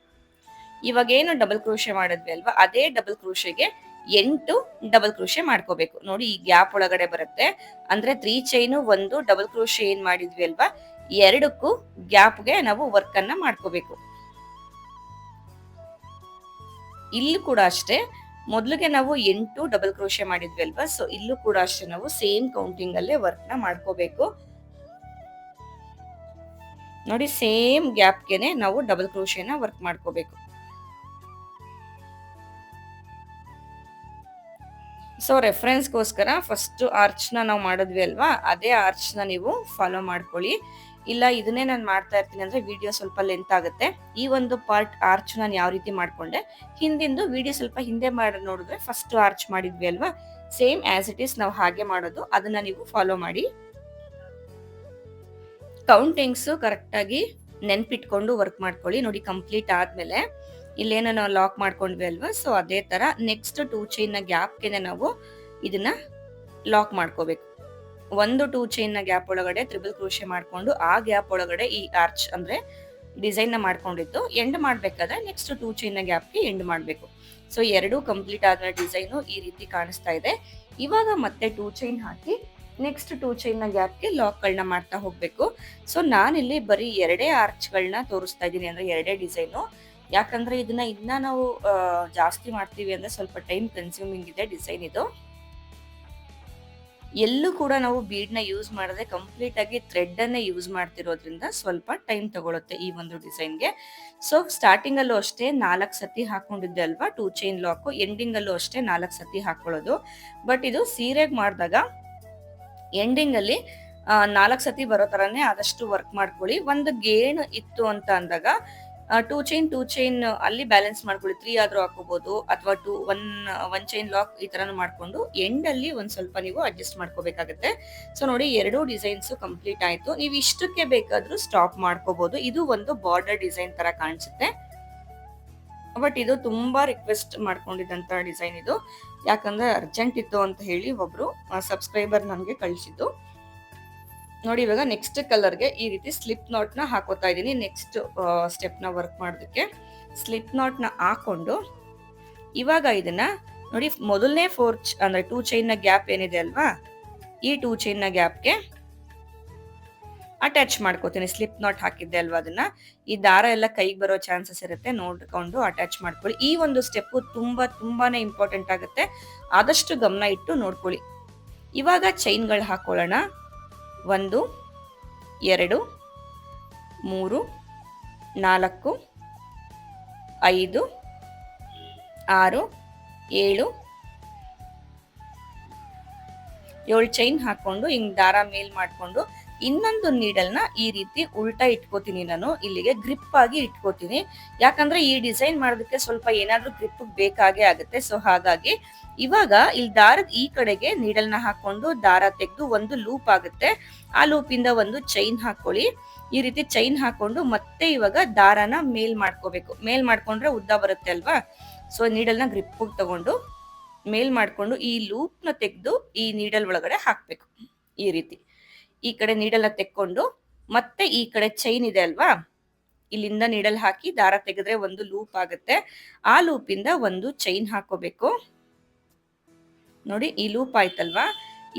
ಇವಾಗ ಏನು ಡಬಲ್ ಕ್ರೋಶೆ ಮಾಡಿದ್ವಿ ಅಲ್ವಾ, ಅದೇ ಡಬಲ್ ಕ್ರೋಶೆಗೆ 8 ಡಬಲ್ ಕ್ರೋಶೆ ಮಾಡ್ಕೋಬೇಕು. ನೋಡಿ, ಈ ಗ್ಯಾಪ್ ಒಳಗಡೆ ಬರುತ್ತೆ. ಅಂದ್ರೆ 3 ಚೈನು ಒಂದು ಡಬಲ್ ಕ್ರೋಶೆ ಏನ್ ಮಾಡಿದ್ವಿ ಅಲ್ವಾ, ಎರಡಕ್ಕೂ ಗ್ಯಾಪ್ಗೆ ನಾವು ವರ್ಕ್ ಅನ್ನ ಮಾಡ್ಕೋಬೇಕು. ಇಲ್ಲೂ ಕೂಡ ಅಷ್ಟೇ, ಮೊದಲಿಗೆ ನಾವು 8 ಡಬಲ್ ಕ್ರೋಶೆ ಮಾಡಿದ್ವಿ ಅಲ್ವಾ, ಸೊ ಇಲ್ಲೂ ಕೂಡ ಅಷ್ಟೇ ನಾವು ಸೇಮ್ ಕೌಂಟಿಂಗ್ ಅಲ್ಲೇ ವರ್ಕ್ ನ ಮಾಡ್ಕೋಬೇಕು. ನೋಡಿ, ಸೇಮ್ ಗ್ಯಾಪ್ಗೆನೆ ನಾವು ಡಬಲ್ ಕ್ರೋಶೆನ ವರ್ಕ್ ಮಾಡ್ಕೋಬೇಕು. ಸೊ ರೆಫರೆನ್ಸ್ಗೋಸ್ಕರ ಫಸ್ಟ್ ಆರ್ಚ್ ನಾವು ಮಾಡಿದ್ವಿ ಅಲ್ವಾ, ಅದೇ ಆರ್ಚ್ ನೀವು ಫಾಲೋ ಮಾಡ್ಕೊಳ್ಳಿ. ಇಲ್ಲ ಇದನ್ನೇ ನಾನು ಮಾಡ್ತಾ ಇರ್ತೀನಿ ಅಂದ್ರೆ ವಿಡಿಯೋ ಸ್ವಲ್ಪ ಲೆಂತ್ ಆಗುತ್ತೆ. ಈ ಒಂದು ಪಾರ್ಟ್ ಆರ್ಚ್ ನಾನು ಯಾವ ರೀತಿ ಮಾಡ್ಕೊಂಡೆ, ಹಿಂದಿಂದು ವಿಡಿಯೋ ಸ್ವಲ್ಪ ಹಿಂದೆ ಮಾಡಿ ನೋಡಿದ್ರೆ ಫಸ್ಟ್ ಆರ್ಚ್ ಮಾಡಿದ್ವಿ ಅಲ್ವಾ, ಸೇಮ್ ಆಸ್ ಇಟ್ ಈಸ್ ನಾವು ಹಾಗೆ ಮಾಡೋದು. ಅದನ್ನ ನೀವು ಫಾಲೋ ಮಾಡಿ. ಕೌಂಟಿಂಗ್ಸ್ ಕರೆಕ್ಟ್ ಆಗಿ ನೆನ್ಪಿಟ್ಕೊಂಡು ವರ್ಕ್ ಮಾಡ್ಕೊಳ್ಳಿ. ನೋಡಿ, ಕಂಪ್ಲೀಟ್ ಆದ್ಮೇಲೆ ಇಲ್ಲೇನೋ ನಾವು ಲಾಕ್ ಮಾಡ್ಕೊಂಡ್ವಿ ಅಲ್ವಾ, ಸೊ ಅದೇ ತರ ನೆಕ್ಸ್ಟ್ 2 ಚೈನ್ ನ ಗ್ಯಾಪ್ಗೆ ನಾವು ಇದನ್ನ ಲಾಕ್ ಮಾಡ್ಕೋಬೇಕು. ಒಂದು 2 ಚೈನ್ ನ ಗ್ಯಾಪ್ ಒಳಗಡೆ ತ್ರಿಬಲ್ ಕ್ರೋಶೆ ಮಾಡ್ಕೊಂಡು ಆ ಗ್ಯಾಪ್ ಒಳಗಡೆ ಈ ಆರ್ಚ್ ಅಂದ್ರೆ ಡಿಸೈನ್ ನ ಮಾಡ್ಕೊಂಡಿದ್ದು ಎಂಡ್ ಮಾಡ್ಬೇಕಾದ್ರೆ ನೆಕ್ಸ್ಟ್ 2 ಚೈನ್ ನ ಗ್ಯಾಪ್ಗೆ ಎಂಡ್ ಮಾಡ್ಬೇಕು. ಸೊ ಎರಡೂ ಕಂಪ್ಲೀಟ್ ಆದ್ಮೇಲೆ ಡಿಸೈನು ಈ ರೀತಿ ಕಾಣಿಸ್ತಾ ಇದೆ. ಇವಾಗ ಮತ್ತೆ 2 ಚೈನ್ ಹಾಕಿ ನೆಕ್ಸ್ಟ್ 2 ಚೈನ್ ನ ಗ್ಯಾಪ್ಗೆ ಲಾಕ್ ಗಳನ್ನ ಮಾಡ್ತಾ ಹೋಗ್ಬೇಕು. ಸೊ ನಾನಿಲ್ಲಿ ಬರೀ 2 ಆರ್ಚ್ ಗಳನ್ನ ತೋರಿಸ್ತಾ ಇದ್ದೀನಿ, ಅಂದ್ರೆ 2 ಡಿಸೈನು. ಯಾಕಂದ್ರೆ ಇದನ್ನ ಇನ್ನ ನಾವು ಜಾಸ್ತಿ ಮಾಡ್ತೀವಿ ಅಂದ್ರೆ ಸ್ವಲ್ಪ ಟೈಮ್ ಕನ್ಸ್ಯೂಮಿಂಗ್ ಇದೆ ಡಿಸೈನ್ ಇದು. ಎಲ್ಲೂ ಕೂಡ ನಾವು ಬೀಡ್ ನ ಯೂಸ್ ಮಾಡದೆ ಕಂಪ್ಲೀಟ್ ಆಗಿ ಥ್ರೆಡ್ ಅನ್ನೇ ಯೂಸ್ ಮಾಡ್ತಿರೋದ್ರಿಂದ ಸ್ವಲ್ಪ ಟೈಮ್ ತಗೊಳುತ್ತೆ ಈ ಒಂದು ಡಿಸೈನ್ಗೆ. ಸೊ ಸ್ಟಾರ್ಟಿಂಗ್ ಅಲ್ಲೂ ಅಷ್ಟೇ 4 ಸತಿ ಹಾಕೊಂಡಿದ್ದೆ ಅಲ್ವಾ 2 ಚೈನ್ ಲಾಕ್, ಎಂಡಿಂಗ್ ಅಲ್ಲೂ ಅಷ್ಟೇ 4 ಸತಿ ಹಾಕೊಳ್ಳೋದು. ಬಟ್ ಇದು ಸೀರೆಗೆ ಮಾಡಿದಾಗ ಎಂಡಿಂಗ್ ಅಲ್ಲಿ 4 ಸತಿ ಬರೋ ತರಾನೇ ಆದಷ್ಟು ವರ್ಕ್ ಮಾಡ್ಕೊಳ್ಳಿ. ಒಂದು ಗೇಣ್ ಇತ್ತು ಅಂತ ಅಂದಾಗ 2 ಚೈನ್ ಅಲ್ಲಿ ಬ್ಯಾಲೆನ್ಸ್ ಮಾಡ್ಕೊಳ್ಳಿ. 3 ಆದ್ರೂ ಹಾಕೋಬಹುದು, ಅಥವಾ 1 ಚೈನ್ ಲಾಕ್ ಈ ತರಾನು ಮಾಡ್ಕೊಂಡು ಎಂಡ್ ಅಲ್ಲಿ ಒಂದ್ ಸ್ವಲ್ಪ ನೀವು ಅಡ್ಜಸ್ಟ್ ಮಾಡ್ಕೋಬೇಕಾಗತ್ತೆ. ಸೊ ನೋಡಿ, 2 ಡಿಸೈನ್ಸ್ ಕಂಪ್ಲೀಟ್ ಆಯ್ತು. ನೀವು ಇಷ್ಟಕ್ಕೆ ಬೇಕಾದ್ರೂ ಸ್ಟಾಪ್ ಮಾಡ್ಕೋಬಹುದು. ಇದು ಒಂದು ಬಾರ್ಡರ್ ಡಿಸೈನ್ ತರ ಕಾಣಿಸುತ್ತೆ, ಬಟ್ ಇದು ತುಂಬಾ ರಿಕ್ವೆಸ್ಟ್ ಮಾಡ್ಕೊಂಡಿದ್ದಂತ ಡಿಸೈನ್ ಇದು. ಯಾಕಂದ್ರೆ ಅರ್ಜೆಂಟ್ ಇತ್ತು ಅಂತ ಹೇಳಿ ಒಬ್ರು ಸಬ್ಸ್ಕ್ರೈಬರ್ ನನ್ಗೆ ಕಳಿಸಿದ್ದು. ನೋಡಿ, ಇವಾಗ ನೆಕ್ಸ್ಟ್ ಕಲರ್ಗೆ ಈ ರೀತಿ ಸ್ಲಿಪ್ ನಾಟ್ ನ ಹಾಕೋತಾ ಇದೀನಿ. ನೆಕ್ಸ್ಟ್ ಸ್ಟೆಪ್ ನ ವರ್ಕ್ ಮಾಡೋದಕ್ಕೆ ಸ್ಲಿಪ್ ನಾಟ್ ನ ಹಾಕೊಂಡು ಇವಾಗ ಇದನ್ನ ನೋಡಿ, ಮೊದಲನೇ 4 ಅಂದ್ರೆ 2 ಚೈನ್ ನ ಗ್ಯಾಪ್ ಏನಿದೆ ಅಲ್ವಾ, ಈ 2 ಚೈನ್ ನ ಗ್ಯಾಪ್ಗೆ ಅಟ್ಯಾಚ್ ಮಾಡ್ಕೋತೀನಿ. ಸ್ಲಿಪ್ ನಾಟ್ ಹಾಕಿದ್ದೆ ಅಲ್ವಾ, ಅದನ್ನ ಈ ದಾರ ಎಲ್ಲ ಕೈಗೆ ಬರೋ ಚಾನ್ಸಸ್ ಇರುತ್ತೆ, ನೋಡ್ಕೊಂಡು ಅಟ್ಯಾಚ್ ಮಾಡ್ಕೊಳ್ಳಿ. ಈ ಒಂದು ಸ್ಟೆಪ್ ತುಂಬಾನೇ ಇಂಪಾರ್ಟೆಂಟ್ ಆಗುತ್ತೆ, ಆದಷ್ಟು ಗಮನ ಇಟ್ಟು ನೋಡ್ಕೊಳ್ಳಿ. ಇವಾಗ ಚೈನ್ಗಳು ಹಾಕೊಳ್ಳೋಣ. 1 2 3 4 5 6 7 ಚೈನ್ ಹಾಕೊಂಡು ಹಿಂಗ್ ದಾರ ಮೇಲ್ ಮಾಡ್ಕೊಂಡು ಇನ್ನೊಂದು ನೀಡಲ್ನ ಈ ರೀತಿ ಉಲ್ಟಾ ಇಟ್ಕೋತೀನಿ, ನಾನು ಇಲ್ಲಿಗೆ ಗ್ರಿಪ್ ಆಗಿ ಇಟ್ಕೋತೀನಿ. ಯಾಕಂದ್ರೆ ಈ ಡಿಸೈನ್ ಮಾಡೋದಕ್ಕೆ ಸ್ವಲ್ಪ ಏನಾದ್ರೂ ಗ್ರಿಪ್ ಬೇಕಾಗೇ ಆಗುತ್ತೆ. ಸೊ ಹಾಗಾಗಿ ಇವಾಗ ಇಲ್ಲಿ ದಾರದ ಈ ಕಡೆಗೆ ನೀಡಲ್ನ ಹಾಕೊಂಡು ದಾರ ತೆಗೆದು ಒಂದು ಲೂಪ್ ಆಗುತ್ತೆ. ಆ ಲೂಪ್ ಇಂದ ಒಂದು ಚೈನ್ ಹಾಕೊಳ್ಳಿ. ಈ ರೀತಿ ಚೈನ್ ಹಾಕೊಂಡು ಮತ್ತೆ ಇವಾಗ ದಾರನ ಮೇಲ್ ಮಾಡ್ಕೋಬೇಕು. ಮೇಲ್ ಮಾಡ್ಕೊಂಡ್ರೆ ಉದ್ದ ಬರುತ್ತೆ ಅಲ್ವಾ. ಸೊ ನೀಡಲ್ನ ಗ್ರಿಪ್ ತಗೊಂಡು ಮೇಲ್ ಮಾಡ್ಕೊಂಡು ಈ ಲೂಪ್ ನ ತೆಗೆದು ಈ ನೀಡಲ್ ಒಳಗಡೆ ಹಾಕ್ಬೇಕು. ಈ ರೀತಿ ಈ ಕಡೆ ನೀಡಲ್ನ ತೆಕ್ಕೊಂಡು ಮತ್ತೆ ಈ ಕಡೆ ಚೈನ್ ಇದೆ ಅಲ್ವಾ, ಇಲ್ಲಿಂದ ನೀಡಲ್ ಹಾಕಿ ದಾರ ತೆಗೆದ್ರೆ ಒಂದು ಲೂಪ್ ಆಗುತ್ತೆ. ಆ ಲೂಪ್ ಇಂದ ಒಂದು ಚೈನ್ ಹಾಕೋಬೇಕು. ನೋಡಿ ಈ ಲೂಪ್ ಆಯ್ತಲ್ವಾ,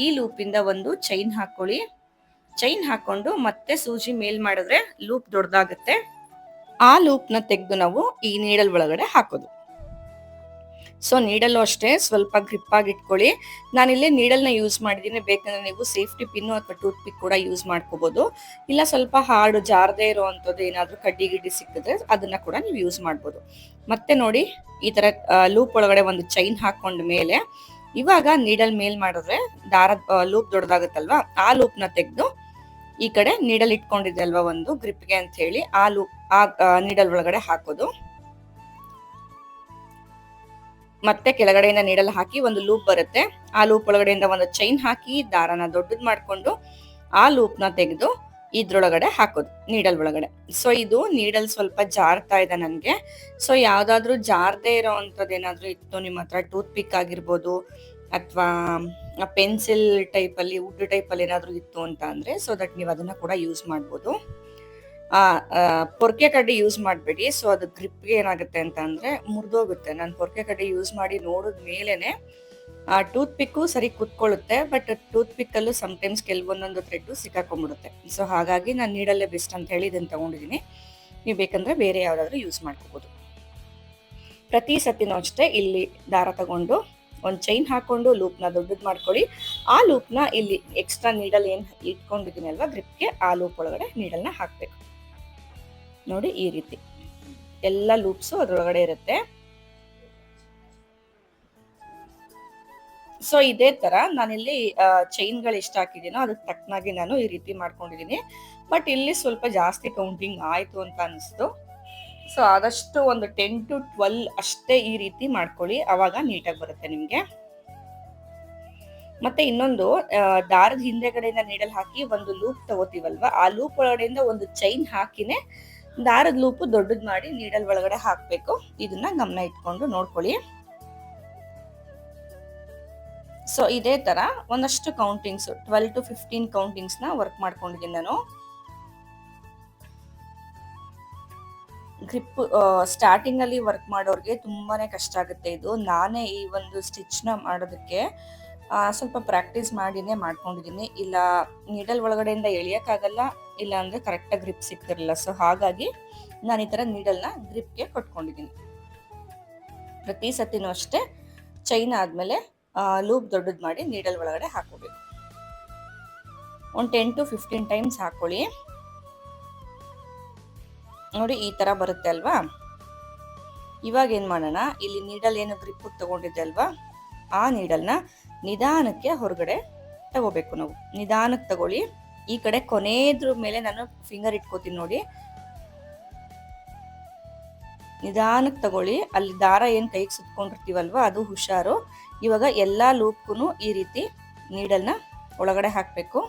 ಈ ಲೂಪ್ ಇಂದ ಒಂದು ಚೈನ್ ಹಾಕೊಳ್ಳಿ. ಚೈನ್ ಹಾಕೊಂಡು ಮತ್ತೆ ಸೂಜಿ ಮೇಲ್ ಮಾಡಿದ್ರೆ ಲೂಪ್ ದೊಡ್ಡದಾಗುತ್ತೆ. ಆ ಲೂಪ್ ನ ತೆಗೆದು ನಾವು ಈ ನೀಡಲ್ ಒಳಗಡೆ ಹಾಕೋದು. ಸೊ ನೀಡಲ್ಲು ಅಷ್ಟೇ ಸ್ವಲ್ಪ ಗ್ರಿಪ್ ಆಗಿ ಇಟ್ಕೊಳ್ಳಿ. ನಾನಿಲ್ಲಿ ನೀಡಲ್ನ ಯೂಸ್ ಮಾಡಿದ್ದೀನಿ. ಬೇಕಂದ್ರೆ ನೀವು ಸೇಫ್ಟಿ ಪಿನ್ನು ಅಥವಾ ಟೂತ್ ಪಿಕ್ ಕೂಡ ಯೂಸ್ ಮಾಡ್ಕೋಬಹುದು. ಇಲ್ಲ ಸ್ವಲ್ಪ ಹಾರ್ಡ್ ಜಾರದೇ ಇರೋವಂಥದ್ದು ಏನಾದರೂ ಕಡ್ಡಿ ಗಿಡ್ಡಿ ಸಿಕ್ಕಿದ್ರೆ ಅದನ್ನ ಕೂಡ ನೀವು ಯೂಸ್ ಮಾಡ್ಬೋದು. ಮತ್ತೆ ನೋಡಿ ಈ ತರ ಲೂಪ್ ಒಳಗಡೆ ಒಂದು ಚೈನ್ ಹಾಕೊಂಡ ಮೇಲೆ ಇವಾಗ ನೀಡಲ್ ಮೇಲ್ ಮಾಡಿದ್ರೆ ದಾರದ ಲೂಪ್ ದೊಡ್ಡದಾಗುತ್ತಲ್ವಾ, ಆ ಲೂಪ್ ನ ತೆಗೆದು ಈ ಕಡೆ ನೀಡಲ್ ಇಟ್ಕೊಂಡಿದೆ ಅಲ್ವಾ ಒಂದು ಗ್ರಿಪ್ಗೆ ಅಂತ ಹೇಳಿ ಆ ಲೂಪ್ ನೀಡಲ್ ಒಳಗಡೆ ಹಾಕೋದು. ಮತ್ತೆ ಕೆಳಗಡೆಯಿಂದ ನೀಡಲ್ ಹಾಕಿ ಒಂದು ಲೂಪ್ ಬರುತ್ತೆ. ಆ ಲೂಪ್ ಒಳಗಡೆಯಿಂದ ಒಂದು ಚೈನ್ ಹಾಕಿ ದಾರನ ದೊಡ್ಡದ್ ಮಾಡ್ಕೊಂಡು ಆ ಲೂಪ್ ನ ತೆಗೆದು ಇದ್ರೊಳಗಡೆ ಹಾಕೋದು ನೀಡಲ್ ಒಳಗಡೆ. ಸೊ ಇದು ನೀಡಲ್ ಸ್ವಲ್ಪ ಜಾರ್ತಾ ಇದೆ ನನ್ಗೆ. ಸೊ ಯಾವ್ದಾದ್ರು ಜಾರದೇ ಇರೋ ಅಂತದ್ ಏನಾದ್ರು ಇತ್ತು ನಿಮ್ಮ ಹತ್ರ, ಟೂತ್ ಪಿಕ್ ಆಗಿರ್ಬೋದು ಅಥವಾ ಪೆನ್ಸಿಲ್ ಟೈಪ್ ಅಲ್ಲಿ ವುಡ್ ಟೈಪ್ ಅಲ್ಲಿ ಏನಾದ್ರು ಇತ್ತು ಅಂತ ಅಂದ್ರೆ ಸೊ ದಟ್ ನೀವು ಅದನ್ನ ಕೂಡ ಯೂಸ್ ಮಾಡ್ಬೋದು. ಪೊರ್ಕೆ ಕಡ್ಡಿ ಯೂಸ್ ಮಾಡಬೇಡಿ. ಸೊ ಅದು ಗ್ರಿಪ್ಗೆ ಏನಾಗುತ್ತೆ ಅಂತ ಅಂದ್ರೆ ಮುರಿದೋಗುತ್ತೆ. ನಾನು ಪೊರ್ಕೆ ಕಡ್ಡಿ ಯೂಸ್ ಮಾಡಿ ನೋಡಿದ ಮೇಲೆನೆ ಆ ಟೂತ್ ಪಿಕ್ಕು ಸರಿ ಕುತ್ಕೊಳ್ಳುತ್ತೆ. ಬಟ್ ಟೂತ್ ಪಿಕ್ ಅಲ್ಲೂ ಸಮ್ಟೈಮ್ಸ್ ಕೆಲವೊಂದೊಂದು ಥ್ರೆಡ್ ಸಿಕ್ಕಾಕೊಂಡ್ಬಿಡುತ್ತೆ. ಸೊ ಹಾಗಾಗಿ ನಾನು ನೀಡಲ್ಲೇ ಬೆಸ್ಟ್ ಅಂತ ಹೇಳಿ ಇದನ್ನ ತಗೊಂಡಿದ್ದೀನಿ. ನೀವು ಬೇಕಂದ್ರೆ ಬೇರೆ ಯಾವ್ದಾದ್ರು ಯೂಸ್ ಮಾಡ್ಕೋಬಹುದು. ಪ್ರತಿ ಸತಿನೂ ಅಷ್ಟೇ ಇಲ್ಲಿ ದಾರ ತಗೊಂಡು ಒಂದು ಚೈನ್ ಹಾಕೊಂಡು ಲೂಪ್ನ ದೊಡ್ಡದು ಮಾಡ್ಕೊಳ್ಳಿ. ಆ ಲೂಪ್ನ ಇಲ್ಲಿ ಎಕ್ಸ್ಟ್ರಾ ನೀಡಲ್ ಏನು ಇಟ್ಕೊಂಡಿದ್ದೀನಿ ಅಲ್ವಾ ಗ್ರಿಪ್ಗೆ, ಆ ಲೂಪ್ ಒಳಗಡೆ ನೀಡಲ್ನ ಹಾಕ್ಬೇಕು. ನೋಡಿ ಈ ರೀತಿ ಎಲ್ಲ ಲೂಪ್ಸು ಅದ್ರೊಳಗಡೆ ಇರುತ್ತೆ. ಸೊ ಇದೇ ತರ ನಾನಿಲ್ಲಿ ಚೈನ್ಗಳು ಎಷ್ಟು ಹಾಕಿದ್ದೀನೋ ಅದಕ್ಕೆ ತಕ್ಕನಾಗಿ ನಾನು ಈ ರೀತಿ ಮಾಡ್ಕೊಂಡಿದ್ದೀನಿ. ಬಟ್ ಇಲ್ಲಿ ಸ್ವಲ್ಪ ಜಾಸ್ತಿ ಕೌಂಟಿಂಗ್ ಆಯ್ತು ಅಂತ ಅನಿಸ್ತು. ಸೊ ಆದಷ್ಟು ಒಂದು 10 to 12 ಅಷ್ಟೇ ಈ ರೀತಿ ಮಾಡ್ಕೊಳ್ಳಿ, ಅವಾಗ ನೀಟಾಗಿ ಬರುತ್ತೆ ನಿಮ್ಗೆ. ಮತ್ತೆ ಇನ್ನೊಂದು ದಾರದ ಹಿಂದೆಗಡೆಯಿಂದ ನೀಡಲ್ ಹಾಕಿ ಒಂದು ಲೂಪ್ ತಗೋತೀವಲ್ವಾ, ಆ ಲೂಪ್ ಒಳಗಡೆಯಿಂದ ಒಂದು ಚೈನ್ ಹಾಕಿನೇ ದಾರದ ಲೂಪು ದೊಡ್ಡದ್ ಮಾಡಿ ನೀಡಲ್ ಒಳಗಡೆ ಹಾಕ್ಬೇಕು. ಇದನ್ನ ಗಮನ ಇಟ್ಕೊಂಡು ನೋಡ್ಕೊಳ್ಳಿ. ಸೊ ಇದೇ ತರ ಒಂದಷ್ಟು ಕೌಂಟಿಂಗ್ಸ್ 12 to 15 ಕೌಂಟಿಂಗ್ಸ್ ನ ವರ್ಕ್ ಮಾಡ್ಕೊಂಡಿದ್ದೀನಿ ನಾನು. ಗ್ರಿಪ್ ಸ್ಟಾರ್ಟಿಂಗ್ ಅಲ್ಲಿ ವರ್ಕ್ ಮಾಡೋರ್ಗೆ ತುಂಬಾನೇ ಕಷ್ಟ ಆಗುತ್ತೆ ಇದು. ನಾನೇ ಈ ಒಂದು ಸ್ಟಿಚ್ ನ ಮಾಡೋದಕ್ಕೆ ಸ್ವಲ್ಪ ಪ್ರಾಕ್ಟೀಸ್ ಮಾಡಿನೇ ಮಾಡ್ಕೊಂಡಿದ್ದೀನಿ. ಇಲ್ಲ ನೀಡಲ್ ಒಳಗಡೆಯಿಂದ ಎಳಿಯಕ್ಕಾಗಲ್ಲ, ಇಲ್ಲ ಅಂದ್ರೆ ಕರೆಕ್ಟಾಗಿ ಗ್ರಿಪ್ ಸಿಗ್ತಿರಲಿಲ್ಲ. ಸೊ ಹಾಗಾಗಿ ನಾನು ಈ ತರ ನೀಡಲ್ನ ಗ್ರಿಪ್ಗೆ ಕೊಟ್ಕೊಂಡಿದ್ದೀನಿ. ಪ್ರತಿ ಸತಿನೂ ಅಷ್ಟೇ ಚೈನ್ ಆದ್ಮೇಲೆ ಲೂಪ್ ದೊಡ್ಡದ್ ಮಾಡಿ ನೀಡಲ್ ಒಳಗಡೆ ಹಾಕೋಬೇಕು. ಒಂದು 10 to 15 ಟೈಮ್ಸ್ ಹಾಕೊಳ್ಳಿ. ನೋಡಿ ಈ ತರ ಬರುತ್ತೆ ಅಲ್ವಾ. ಇವಾಗ ಏನ್ ಮಾಡೋಣ, ಇಲ್ಲಿ ನೀಡಲ್ ಏನು ಗ್ರಿಪ್ ತಗೊಂಡಿದ್ದೆ ಅಲ್ವಾ, ಆ ನೀಡಲ್ನ ನಿಧಾನಕ್ಕೆ ಹೊರಗಡೆ ತಗೋಬೇಕು. ನಾವು ನಿಧಾನಕ್ಕೆ ತಗೊಳ್ಳಿ. ಈ ಕಡೆ ಕೊನೆದ್ರ ಮೇಲೆ ನಾನು ಫಿಂಗರ್ ಇಟ್ಕೋತೀನಿ ನೋಡಿ. ನಿಧಾನಕ್ಕೆ ತಗೊಳ್ಳಿ. ಅಲ್ಲಿ ದಾರ ಏನ್ ಕೈಗೆ ಸುತ್ಕೊಂಡಿರ್ತೀವಲ್ವಾ ಅದು ಹುಷಾರು. ಇವಾಗ ಎಲ್ಲಾ ಲೂಪ್ಗೂ ಈ ರೀತಿ ನೀಡಲ್ನ ಒಳಗಡೆ ಹಾಕ್ಬೇಕು.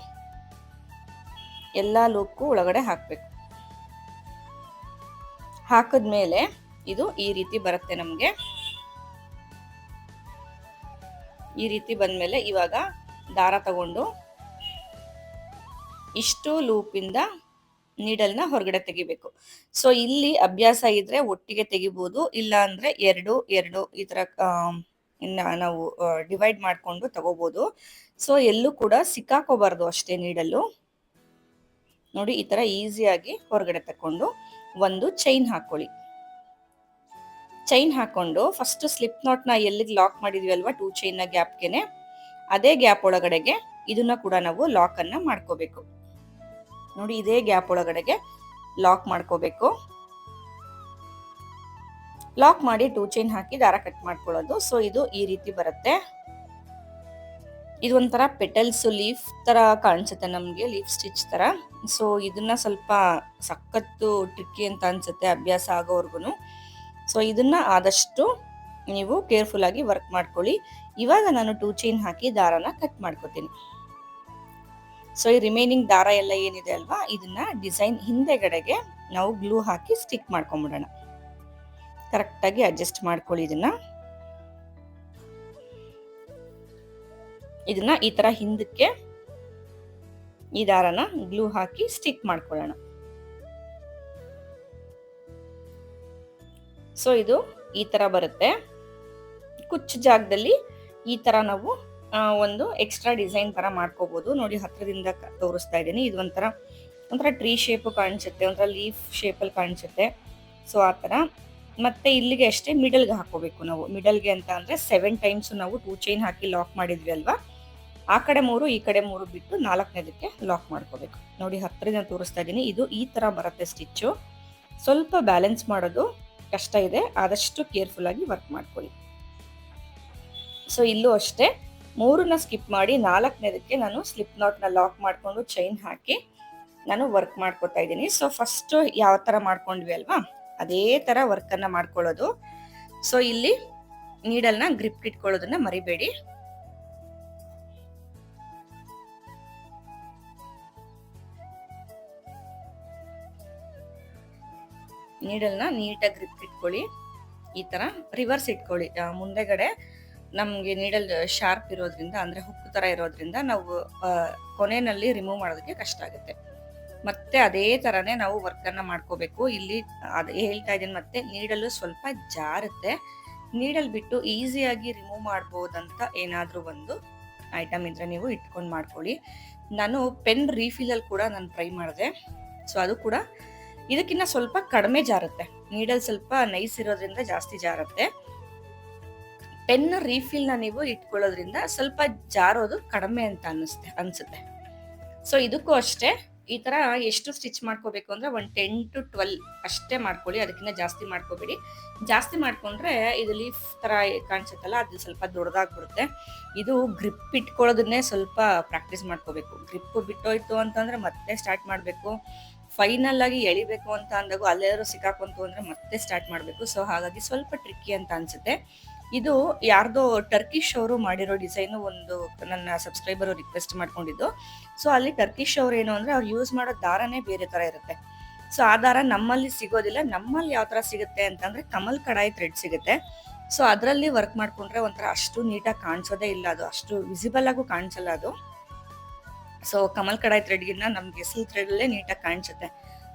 ಎಲ್ಲಾ ಲೂಪ್ಗೂ ಒಳಗಡೆ ಹಾಕ್ಬೇಕು. ಹಾಕಿದ್ಮೇಲೆ ಇದು ಈ ರೀತಿ ಬರುತ್ತೆ ನಮ್ಗೆ. ಈ ರೀತಿ ಬಂದ್ಮೇಲೆ ಇವಾಗ ದಾರ ತಗೊಂಡು ಇಷ್ಟು ಲೂಪಿಂದ ನೀಡಲ್ನ ಹೊರಗಡೆ ತೆಗಿಬೇಕು. ಸೊ ಇಲ್ಲಿ ಅಭ್ಯಾಸ ಇದ್ರೆ ಒಟ್ಟಿಗೆ ತೆಗಿಬಹುದು, ಇಲ್ಲ ಅಂದ್ರೆ ಎರಡು ಈ ತರ ನಾವು ಡಿವೈಡ್ ಮಾಡ್ಕೊಂಡು ತಗೋಬಹುದು. ಸೊ ಎಲ್ಲೂ ಕೂಡ ಸಿಕ್ಕಾಕೋಬಾರ್ದು ಅಷ್ಟೇ ನೀಡಲ್ಲು. ನೋಡಿ ಈ ತರ ಈಸಿಯಾಗಿ ಹೊರಗಡೆ ತಕೊಂಡು ಒಂದು ಚೈನ್ ಹಾಕೊಳ್ಳಿ. ಚೈನ್ ಹಾಕೊಂಡು ಫಸ್ಟ್ ಸ್ಲಿಪ್ ನಾಟ್ ನ ಎಲ್ಲಿಗೆ ಲಾಕ್ ಮಾಡಿದ್ವಿ ಅಲ್ವಾ 2 ಚೈನ್ ನ ಗ್ಯಾಪ್ಗೆನೆ, ಅದೇ ಗ್ಯಾಪ್ ಒಳಗಡೆಗೆ ಇದನ್ನ ಕೂಡ ನಾವು ಲಾಕ್ ಅನ್ನ ಮಾಡ್ಕೋಬೇಕು. ನೋಡಿ ಇದೇ ಗ್ಯಾಪ್ ಒಳಗಡೆಗೆ ಲಾಕ್ ಮಾಡ್ಕೋಬೇಕು. ಲಾಕ್ ಮಾಡಿ 2 ಚೈನ್ ಹಾಕಿ ದಾರ ಕಟ್ ಮಾಡ್ಕೊಳ್ಳೋದು. ಸೊ ಇದು ಈ ರೀತಿ ಬರುತ್ತೆ. ಇದು ಒಂಥರ ಪೆಟಲ್ಸ್ ಲೀಫ್ ತರ ಕಾಣಿಸುತ್ತೆ ನಮಗೆ, ಲೀಫ್ ಸ್ಟಿಚ್ ತರ. ಸೊ ಇದನ್ನ ಸ್ವಲ್ಪ ಸಖತ್ತು ಟ್ರಿಕ್ಕಿ ಅಂತ ಅನ್ಸುತ್ತೆ ಅಭ್ಯಾಸ ಆಗೋವರ್ಗು. ಸೊ ಇದನ್ನ ಆದಷ್ಟು ನೀವು ಕೇರ್ಫುಲ್ ಆಗಿ ವರ್ಕ್ ಮಾಡ್ಕೊಳ್ಳಿ. ಇವಾಗ ನಾನು 2 ಚೈನ್ ಹಾಕಿ ದಾರನ ಕಟ್ ಮಾಡ್ಕೊತೀನಿ. ಸೊ ಈ ರಿಮೈನಿಂಗ್ ದಾರ ಎಲ್ಲ ಏನಿದೆ ಅಲ್ವಾ, ಇದನ್ನ ಡಿಸೈನ್ ಹಿಂದೆಗಡೆಗೆ ನಾವು ಗ್ಲೂ ಹಾಕಿ ಸ್ಟಿಕ್ ಮಾಡ್ಕೊಂಡ್ಬಿಡೋಣ. ಕರೆಕ್ಟ್ ಆಗಿ ಅಡ್ಜಸ್ಟ್ ಮಾಡ್ಕೊಳ್ಳಿ. ಇದನ್ನ ಈ ತರ ಹಿಂದಕ್ಕೆ ಈ ದಾರನ ಗ್ಲೂ ಹಾಕಿ ಸ್ಟಿಕ್ ಮಾಡ್ಕೊಳ್ಳೋಣ. ಸೊ ಇದು ಈ ತರ ಬರುತ್ತೆ. ಕುಚ್ಚು ಜಾಗದಲ್ಲಿ ಈ ತರ ನಾವು ಒಂದು ಎಕ್ಸ್ಟ್ರಾ ಡಿಸೈನ್ ತರ ಮಾಡ್ಕೋಬಹುದು. ನೋಡಿ ಹತ್ರದಿಂದ ತೋರಿಸ್ತಾ ಇದ್ದೀನಿ. ಇದು ಒಂಥರ ಟ್ರೀ ಶೇಪ್ ಕಾಣಿಸುತ್ತೆ, ಒಂಥರ ಲೀಫ್ ಶೇಪ್ ಅಲ್ಲಿ ಕಾಣಿಸುತ್ತೆ. ಸೊ ಆ ತರ. ಮತ್ತೆ ಇಲ್ಲಿಗೆ ಅಷ್ಟೇ ಮಿಡಲ್ಗೆ ಹಾಕೋಬೇಕು ನಾವು. ಮಿಡಲ್ಗೆ ಅಂತ ಅಂದ್ರೆ 7 ಟೈಮ್ಸ್ ನಾವು 2 ಚೈನ್ ಹಾಕಿ ಲಾಕ್ ಮಾಡಿದ್ವಿ ಅಲ್ವಾ, ಆ ಕಡೆ 3 ಈ ಕಡೆ 3 ಬಿಟ್ಟು 4ನೇದಕ್ಕೆ ಲಾಕ್ ಮಾಡ್ಕೋಬೇಕು. ನೋಡಿ ಹತ್ರದಿಂದ ತೋರಿಸ್ತಾ ಇದ್ದೀನಿ. ಇದು ಈ ತರ ಬರುತ್ತೆ ಸ್ಟಿಚ್ಚು. ಸ್ವಲ್ಪ ಬ್ಯಾಲೆನ್ಸ್ ಮಾಡೋದು ಕಷ್ಟ ಇದೆ, ಆದಷ್ಟು ಕೇರ್ಫುಲ್ ಆಗಿ ವರ್ಕ್ ಮಾಡ್ಕೊಳ್ಳಿ. ಸೊ ಇಲ್ಲೂ ಅಷ್ಟೇ 3ನ ಸ್ಕಿಪ್ ಮಾಡಿ 4ನೇದಕ್ಕೆ ನಾನು ಸ್ಲಿಪ್ ನಾಟ್ನ ಲಾಕ್ ಮಾಡ್ಕೊಂಡು ಚೈನ್ ಹಾಕಿ ನಾನು ವರ್ಕ್ ಮಾಡ್ಕೊತಾ ಇದ್ದೀನಿ. ಸೊ ಫಸ್ಟ್ ಯಾವ ತರ ಮಾಡ್ಕೊಂಡ್ವಿ ಅಲ್ವಾ, ಅದೇ ತರ ವರ್ಕ್ ಅನ್ನ ಮಾಡ್ಕೊಳ್ಳೋದು. ಸೊ ಇಲ್ಲಿ ನೀಡಲ್ನ ಗ್ರಿಪ್ ಇಟ್ಕೊಳ್ಳೋದನ್ನ ಮರಿಬೇಡಿ. ನೀಡಲ್ನ ನೀಟಾಗಿ ಗ್ರಿಪ್ ಇಟ್ಕೊಳ್ಳಿ. ಈ ತರ ರಿವರ್ಸ್ ಇಟ್ಕೊಳ್ಳಿ. ಮುಂದೆಗಡೆ ನಮ್ಗೆ ನೀಡಲ್ ಶಾರ್ಪ್ ಇರೋದ್ರಿಂದ, ಅಂದ್ರೆ ಹುಕ್ ತರ ಇರೋದ್ರಿಂದ ನಾವು ಕೊನೆಯಲ್ಲಿ ರಿಮೂವ್ ಮಾಡೋದಕ್ಕೆ ಕಷ್ಟ ಆಗುತ್ತೆ. ಮತ್ತೆ ಅದೇ ತರನೇ ನಾವು ವರ್ಕ್ ಅನ್ನ ಮಾಡ್ಕೋಬೇಕು. ಇಲ್ಲಿ ಹೇಳ್ತಾ ಇದ್ದೀನಿ, ಮತ್ತೆ ನೀಡಲ್ ಸ್ವಲ್ಪ ಜಾರುತ್ತೆ. ನೀಡಲ್ ಬಿಟ್ಟು ಈಸಿಯಾಗಿ ರಿಮೂವ್ ಮಾಡ್ಬೋದಂತ ಏನಾದ್ರೂ ಒಂದು ಐಟಮ್ ಇದ್ರೆ ನೀವು ಇಟ್ಕೊಂಡು ಮಾಡ್ಕೊಳ್ಳಿ. ನಾನು ಪೆನ್ ರೀಫಿಲ್ ಅಲ್ಲಿ ಕೂಡ ನಾನು ಟ್ರೈ ಮಾಡಿದೆ. ಸೊ ಅದು ಕೂಡ ಇದಕ್ಕಿಂತ ಸ್ವಲ್ಪ ಕಡಿಮೆ ಜಾರುತ್ತೆ. ನೀಡಲ್ ಸ್ವಲ್ಪ ನೈಸ್ ಇರೋದ್ರಿಂದ ಜಾಸ್ತಿ ಜಾರುತ್ತೆ. ಪೆನ್ ರೀಫಿಲ್ ನ ನೀವು ಇಟ್ಕೊಳ್ಳೋದ್ರಿಂದ ಸ್ವಲ್ಪ ಜಾರೋದು ಕಡಿಮೆ ಅಂತ ಅನ್ಸುತ್ತೆ. ಸೊ ಇದಕ್ಕೂ ಅಷ್ಟೇ ಈ ತರ ಎಷ್ಟು ಸ್ಟಿಚ್ ಮಾಡ್ಕೋಬೇಕು ಅಂದ್ರೆ 10 to 12 ಅಷ್ಟೇ ಮಾಡ್ಕೊಳ್ಳಿ. ಅದಕ್ಕಿಂತ ಜಾಸ್ತಿ ಮಾಡ್ಕೋಬೇಡಿ. ಜಾಸ್ತಿ ಮಾಡ್ಕೊಂಡ್ರೆ ಇದು ಲೀಫ್ ತರ ಕಾಣಿಸುತ್ತಲ್ಲ, ಅದು ಸ್ವಲ್ಪ ದೊಡ್ಡದಾಗ್ಬಿಡುತ್ತೆ. ಇದು ಗ್ರಿಪ್ ಇಟ್ಕೊಳ್ಳೋದನ್ನೇ ಸ್ವಲ್ಪ ಪ್ರಾಕ್ಟೀಸ್ ಮಾಡ್ಕೋಬೇಕು. ಗ್ರಿಪ್ ಬಿಟ್ಟೋಯ್ತು ಅಂತಂದ್ರೆ ಮತ್ತೆ ಸ್ಟಾರ್ಟ್ ಮಾಡ್ಬೇಕು. ಫೈನಲ್ ಆಗಿ ಎಳಿಬೇಕು ಅಂತ ಅಂದಾಗ ಅಲ್ಲೇನಾದ್ರು ಸಿಕ್ಕಾಕೊಂತು ಅಂದ್ರೆ ಮತ್ತೆ ಸ್ಟಾರ್ಟ್ ಮಾಡ್ಬೇಕು. ಸೊ ಹಾಗಾಗಿ ಸ್ವಲ್ಪ ಟ್ರಿಕ್ಕಿ ಅಂತ ಅನ್ಸುತ್ತೆ. ಇದು ಯಾರ್ದೋ ಟರ್ಕಿಶ್ ಅವರು ಮಾಡಿರೋ ಡಿಸೈನ್, ಒಂದು ನನ್ನ ಸಬ್ಸ್ಕ್ರೈಬರ್ ರಿಕ್ವೆಸ್ಟ್ ಮಾಡ್ಕೊಂಡಿದ್ದು. ಸೊ ಅಲ್ಲಿ ಟರ್ಕಿಶ್ ಅವ್ರು ಏನು ಅಂದ್ರೆ ಅವ್ರು ಯೂಸ್ ಮಾಡೋ ದಾರನೇ ಬೇರೆ ತರ ಇರುತ್ತೆ. ಸೊ ಆ ದಾರ ನಮ್ಮಲ್ಲಿ ಸಿಗೋದಿಲ್ಲ. ನಮ್ಮಲ್ಲಿ ಯಾವ ತರ ಸಿಗುತ್ತೆ ಅಂತಂದ್ರೆ ಕಮಲ್ ಕಡಾಯಿ ಥ್ರೆಡ್ ಸಿಗುತ್ತೆ. ಸೊ ಅದರಲ್ಲಿ ವರ್ಕ್ ಮಾಡ್ಕೊಂಡ್ರೆ ಒಂಥರ ಅಷ್ಟು ನೀಟಾಗಿ ಕಾಣಿಸೋದೇ ಇಲ್ಲ, ಅದು ಅಷ್ಟು ವಿಸಿಬಲ್ ಆಗು ಕಾಣಿಸಲ್ಲ ಅದು. ಸೊ ಕಮಲ್ ಕಡಾಯಿ ಥ್ರೆಡ್ಗಿನ್ನ ನಮ್ಗೆ ಸಿಲ್ಕ್ ಥ್ರೆಡ್ ಅಲ್ಲೇ ನೀಟಾಗಿ ಕಾಣಿಸುತ್ತೆ.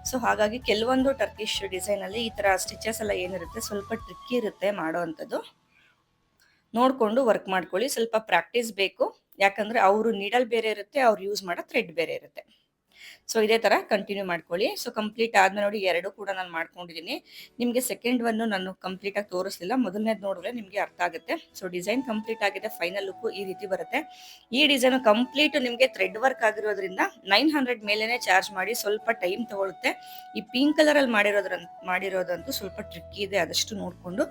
ಸೊ ಹಾಗಾಗಿ ಕೆಲವೊಂದು ಟರ್ಕಿಶ್ ಡಿಸೈನ್ ಅಲ್ಲಿ ಈ ತರ ಸ್ಟಿಚಸ್ ಎಲ್ಲ ಏನಿರುತ್ತೆ ಸ್ವಲ್ಪ ಟ್ರಿಕ್ಕಿ ಇರುತ್ತೆ ಮಾಡೋ ಅಂಥದ್ದು. ನೋಡ್ಕೊಂಡು ವರ್ಕ್ ಮಾಡ್ಕೊಳ್ಳಿ. ಸ್ವಲ್ಪ ಪ್ರಾಕ್ಟೀಸ್ ಬೇಕು, ಯಾಕಂದ್ರೆ ಅವರು ನೀಡಲ್ ಬೇರೆ ಇರುತ್ತೆ, ಅವ್ರು ಯೂಸ್ ಮಾಡೋ ಥ್ರೆಡ್ ಬೇರೆ ಇರುತ್ತೆ. ಸೊ ಇದೇ ತರ ಕಂಟಿನ್ಯೂ ಮಾಡ್ಕೊಳ್ಳಿ. ಸೊ ಕಂಪ್ಲೀಟ್ ಆದ್ಮೇಲೆ ನೋಡಿ 2 ಕೂಡ ನಾನು ಮಾಡ್ಕೊಂಡಿದ್ದೀನಿ. ನಿಮ್ಗೆ ಸೆಕೆಂಡ್ ಒನ್ ನಾನು ಕಂಪ್ಲೀಟ್ ಆಗಿ ತೋರಿಸ್ಲಿಲ್ಲ, ಮೊದಲನೇದು ನೋಡಿದ್ರೆ ನಿಮ್ಗೆ ಅರ್ಥ ಆಗುತ್ತೆ. ಸೊ ಡಿಸೈನ್ ಕಂಪ್ಲೀಟ್ ಆಗಿದೆ. ಫೈನಲ್ ಲುಕ್ ಈ ರೀತಿ ಬರುತ್ತೆ. ಈ ಡಿಸೈನ್ ಕಂಪ್ಲೀಟ್ ನಿಮ್ಗೆ ಥ್ರೆಡ್ ವರ್ಕ್ ಆಗಿರೋದ್ರಿಂದ 900 ಮೇಲೆನೆ ಚಾರ್ಜ್ ಮಾಡಿ, ಸ್ವಲ್ಪ ಟೈಮ್ ತಗೊಳುತ್ತೆ. ಈ ಪಿಂಕ್ ಕಲರ್ ಅಲ್ಲಿ ಮಾಡಿರೋದಂತೂ ಸ್ವಲ್ಪ ಟ್ರಿಕ್ಕಿ ಇದೆ, ಆದಷ್ಟು ನೋಡ್ಕೊಂಡು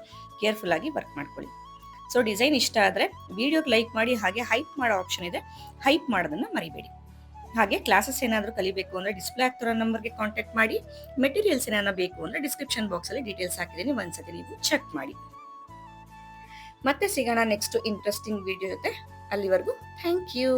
ಕೇರ್ಫುಲ್ ಆಗಿ ವರ್ಕ್ ಮಾಡ್ಕೊಳ್ಳಿ. ಸೊ ಡಿಸೈನ್ ಇಷ್ಟ ಆದ್ರೆ ವಿಡಿಯೋಗೆ ಲೈಕ್ ಮಾಡಿ, ಹಾಗೆ ಹೈಪ್ ಮಾಡೋ ಆಪ್ಷನ್ ಇದೆ, ಹೈಪ್ ಮಾಡೋದನ್ನ ಮರಿಬೇಡಿ. ಹಾಗೆ ಕ್ಲಾಸಸ್ ಏನಾದರೂ ಕಲಿಬೇಕು ಅಂದ್ರೆ ಡಿಸ್ಪ್ಲೇ ಆಗ್ತಿರೋ ನಂಬರ್ಗೆ ಕಾಂಟ್ಯಾಕ್ಟ್ ಮಾಡಿ. ಮೆಟೀರಿಯಲ್ಸ್ ಏನಾದ್ರು ಬೇಕು ಅಂದ್ರೆ ಡಿಸ್ಕ್ರಿಪ್ಷನ್ ಬಾಕ್ಸ್ ಅಲ್ಲಿ ಡೀಟೇಲ್ಸ್ ಹಾಕಿದ್ದೀನಿ, ಒಂದ್ಸತಿ ನೀವು ಚೆಕ್ ಮಾಡಿ. ಮತ್ತೆ ಸಿಗೋಣ ನೆಕ್ಸ್ಟ್ ಇಂಟ್ರೆಸ್ಟಿಂಗ್ ವಿಡಿಯೋ ಜೊತೆ. ಅಲ್ಲಿವರೆಗೂ ಥ್ಯಾಂಕ್ ಯು.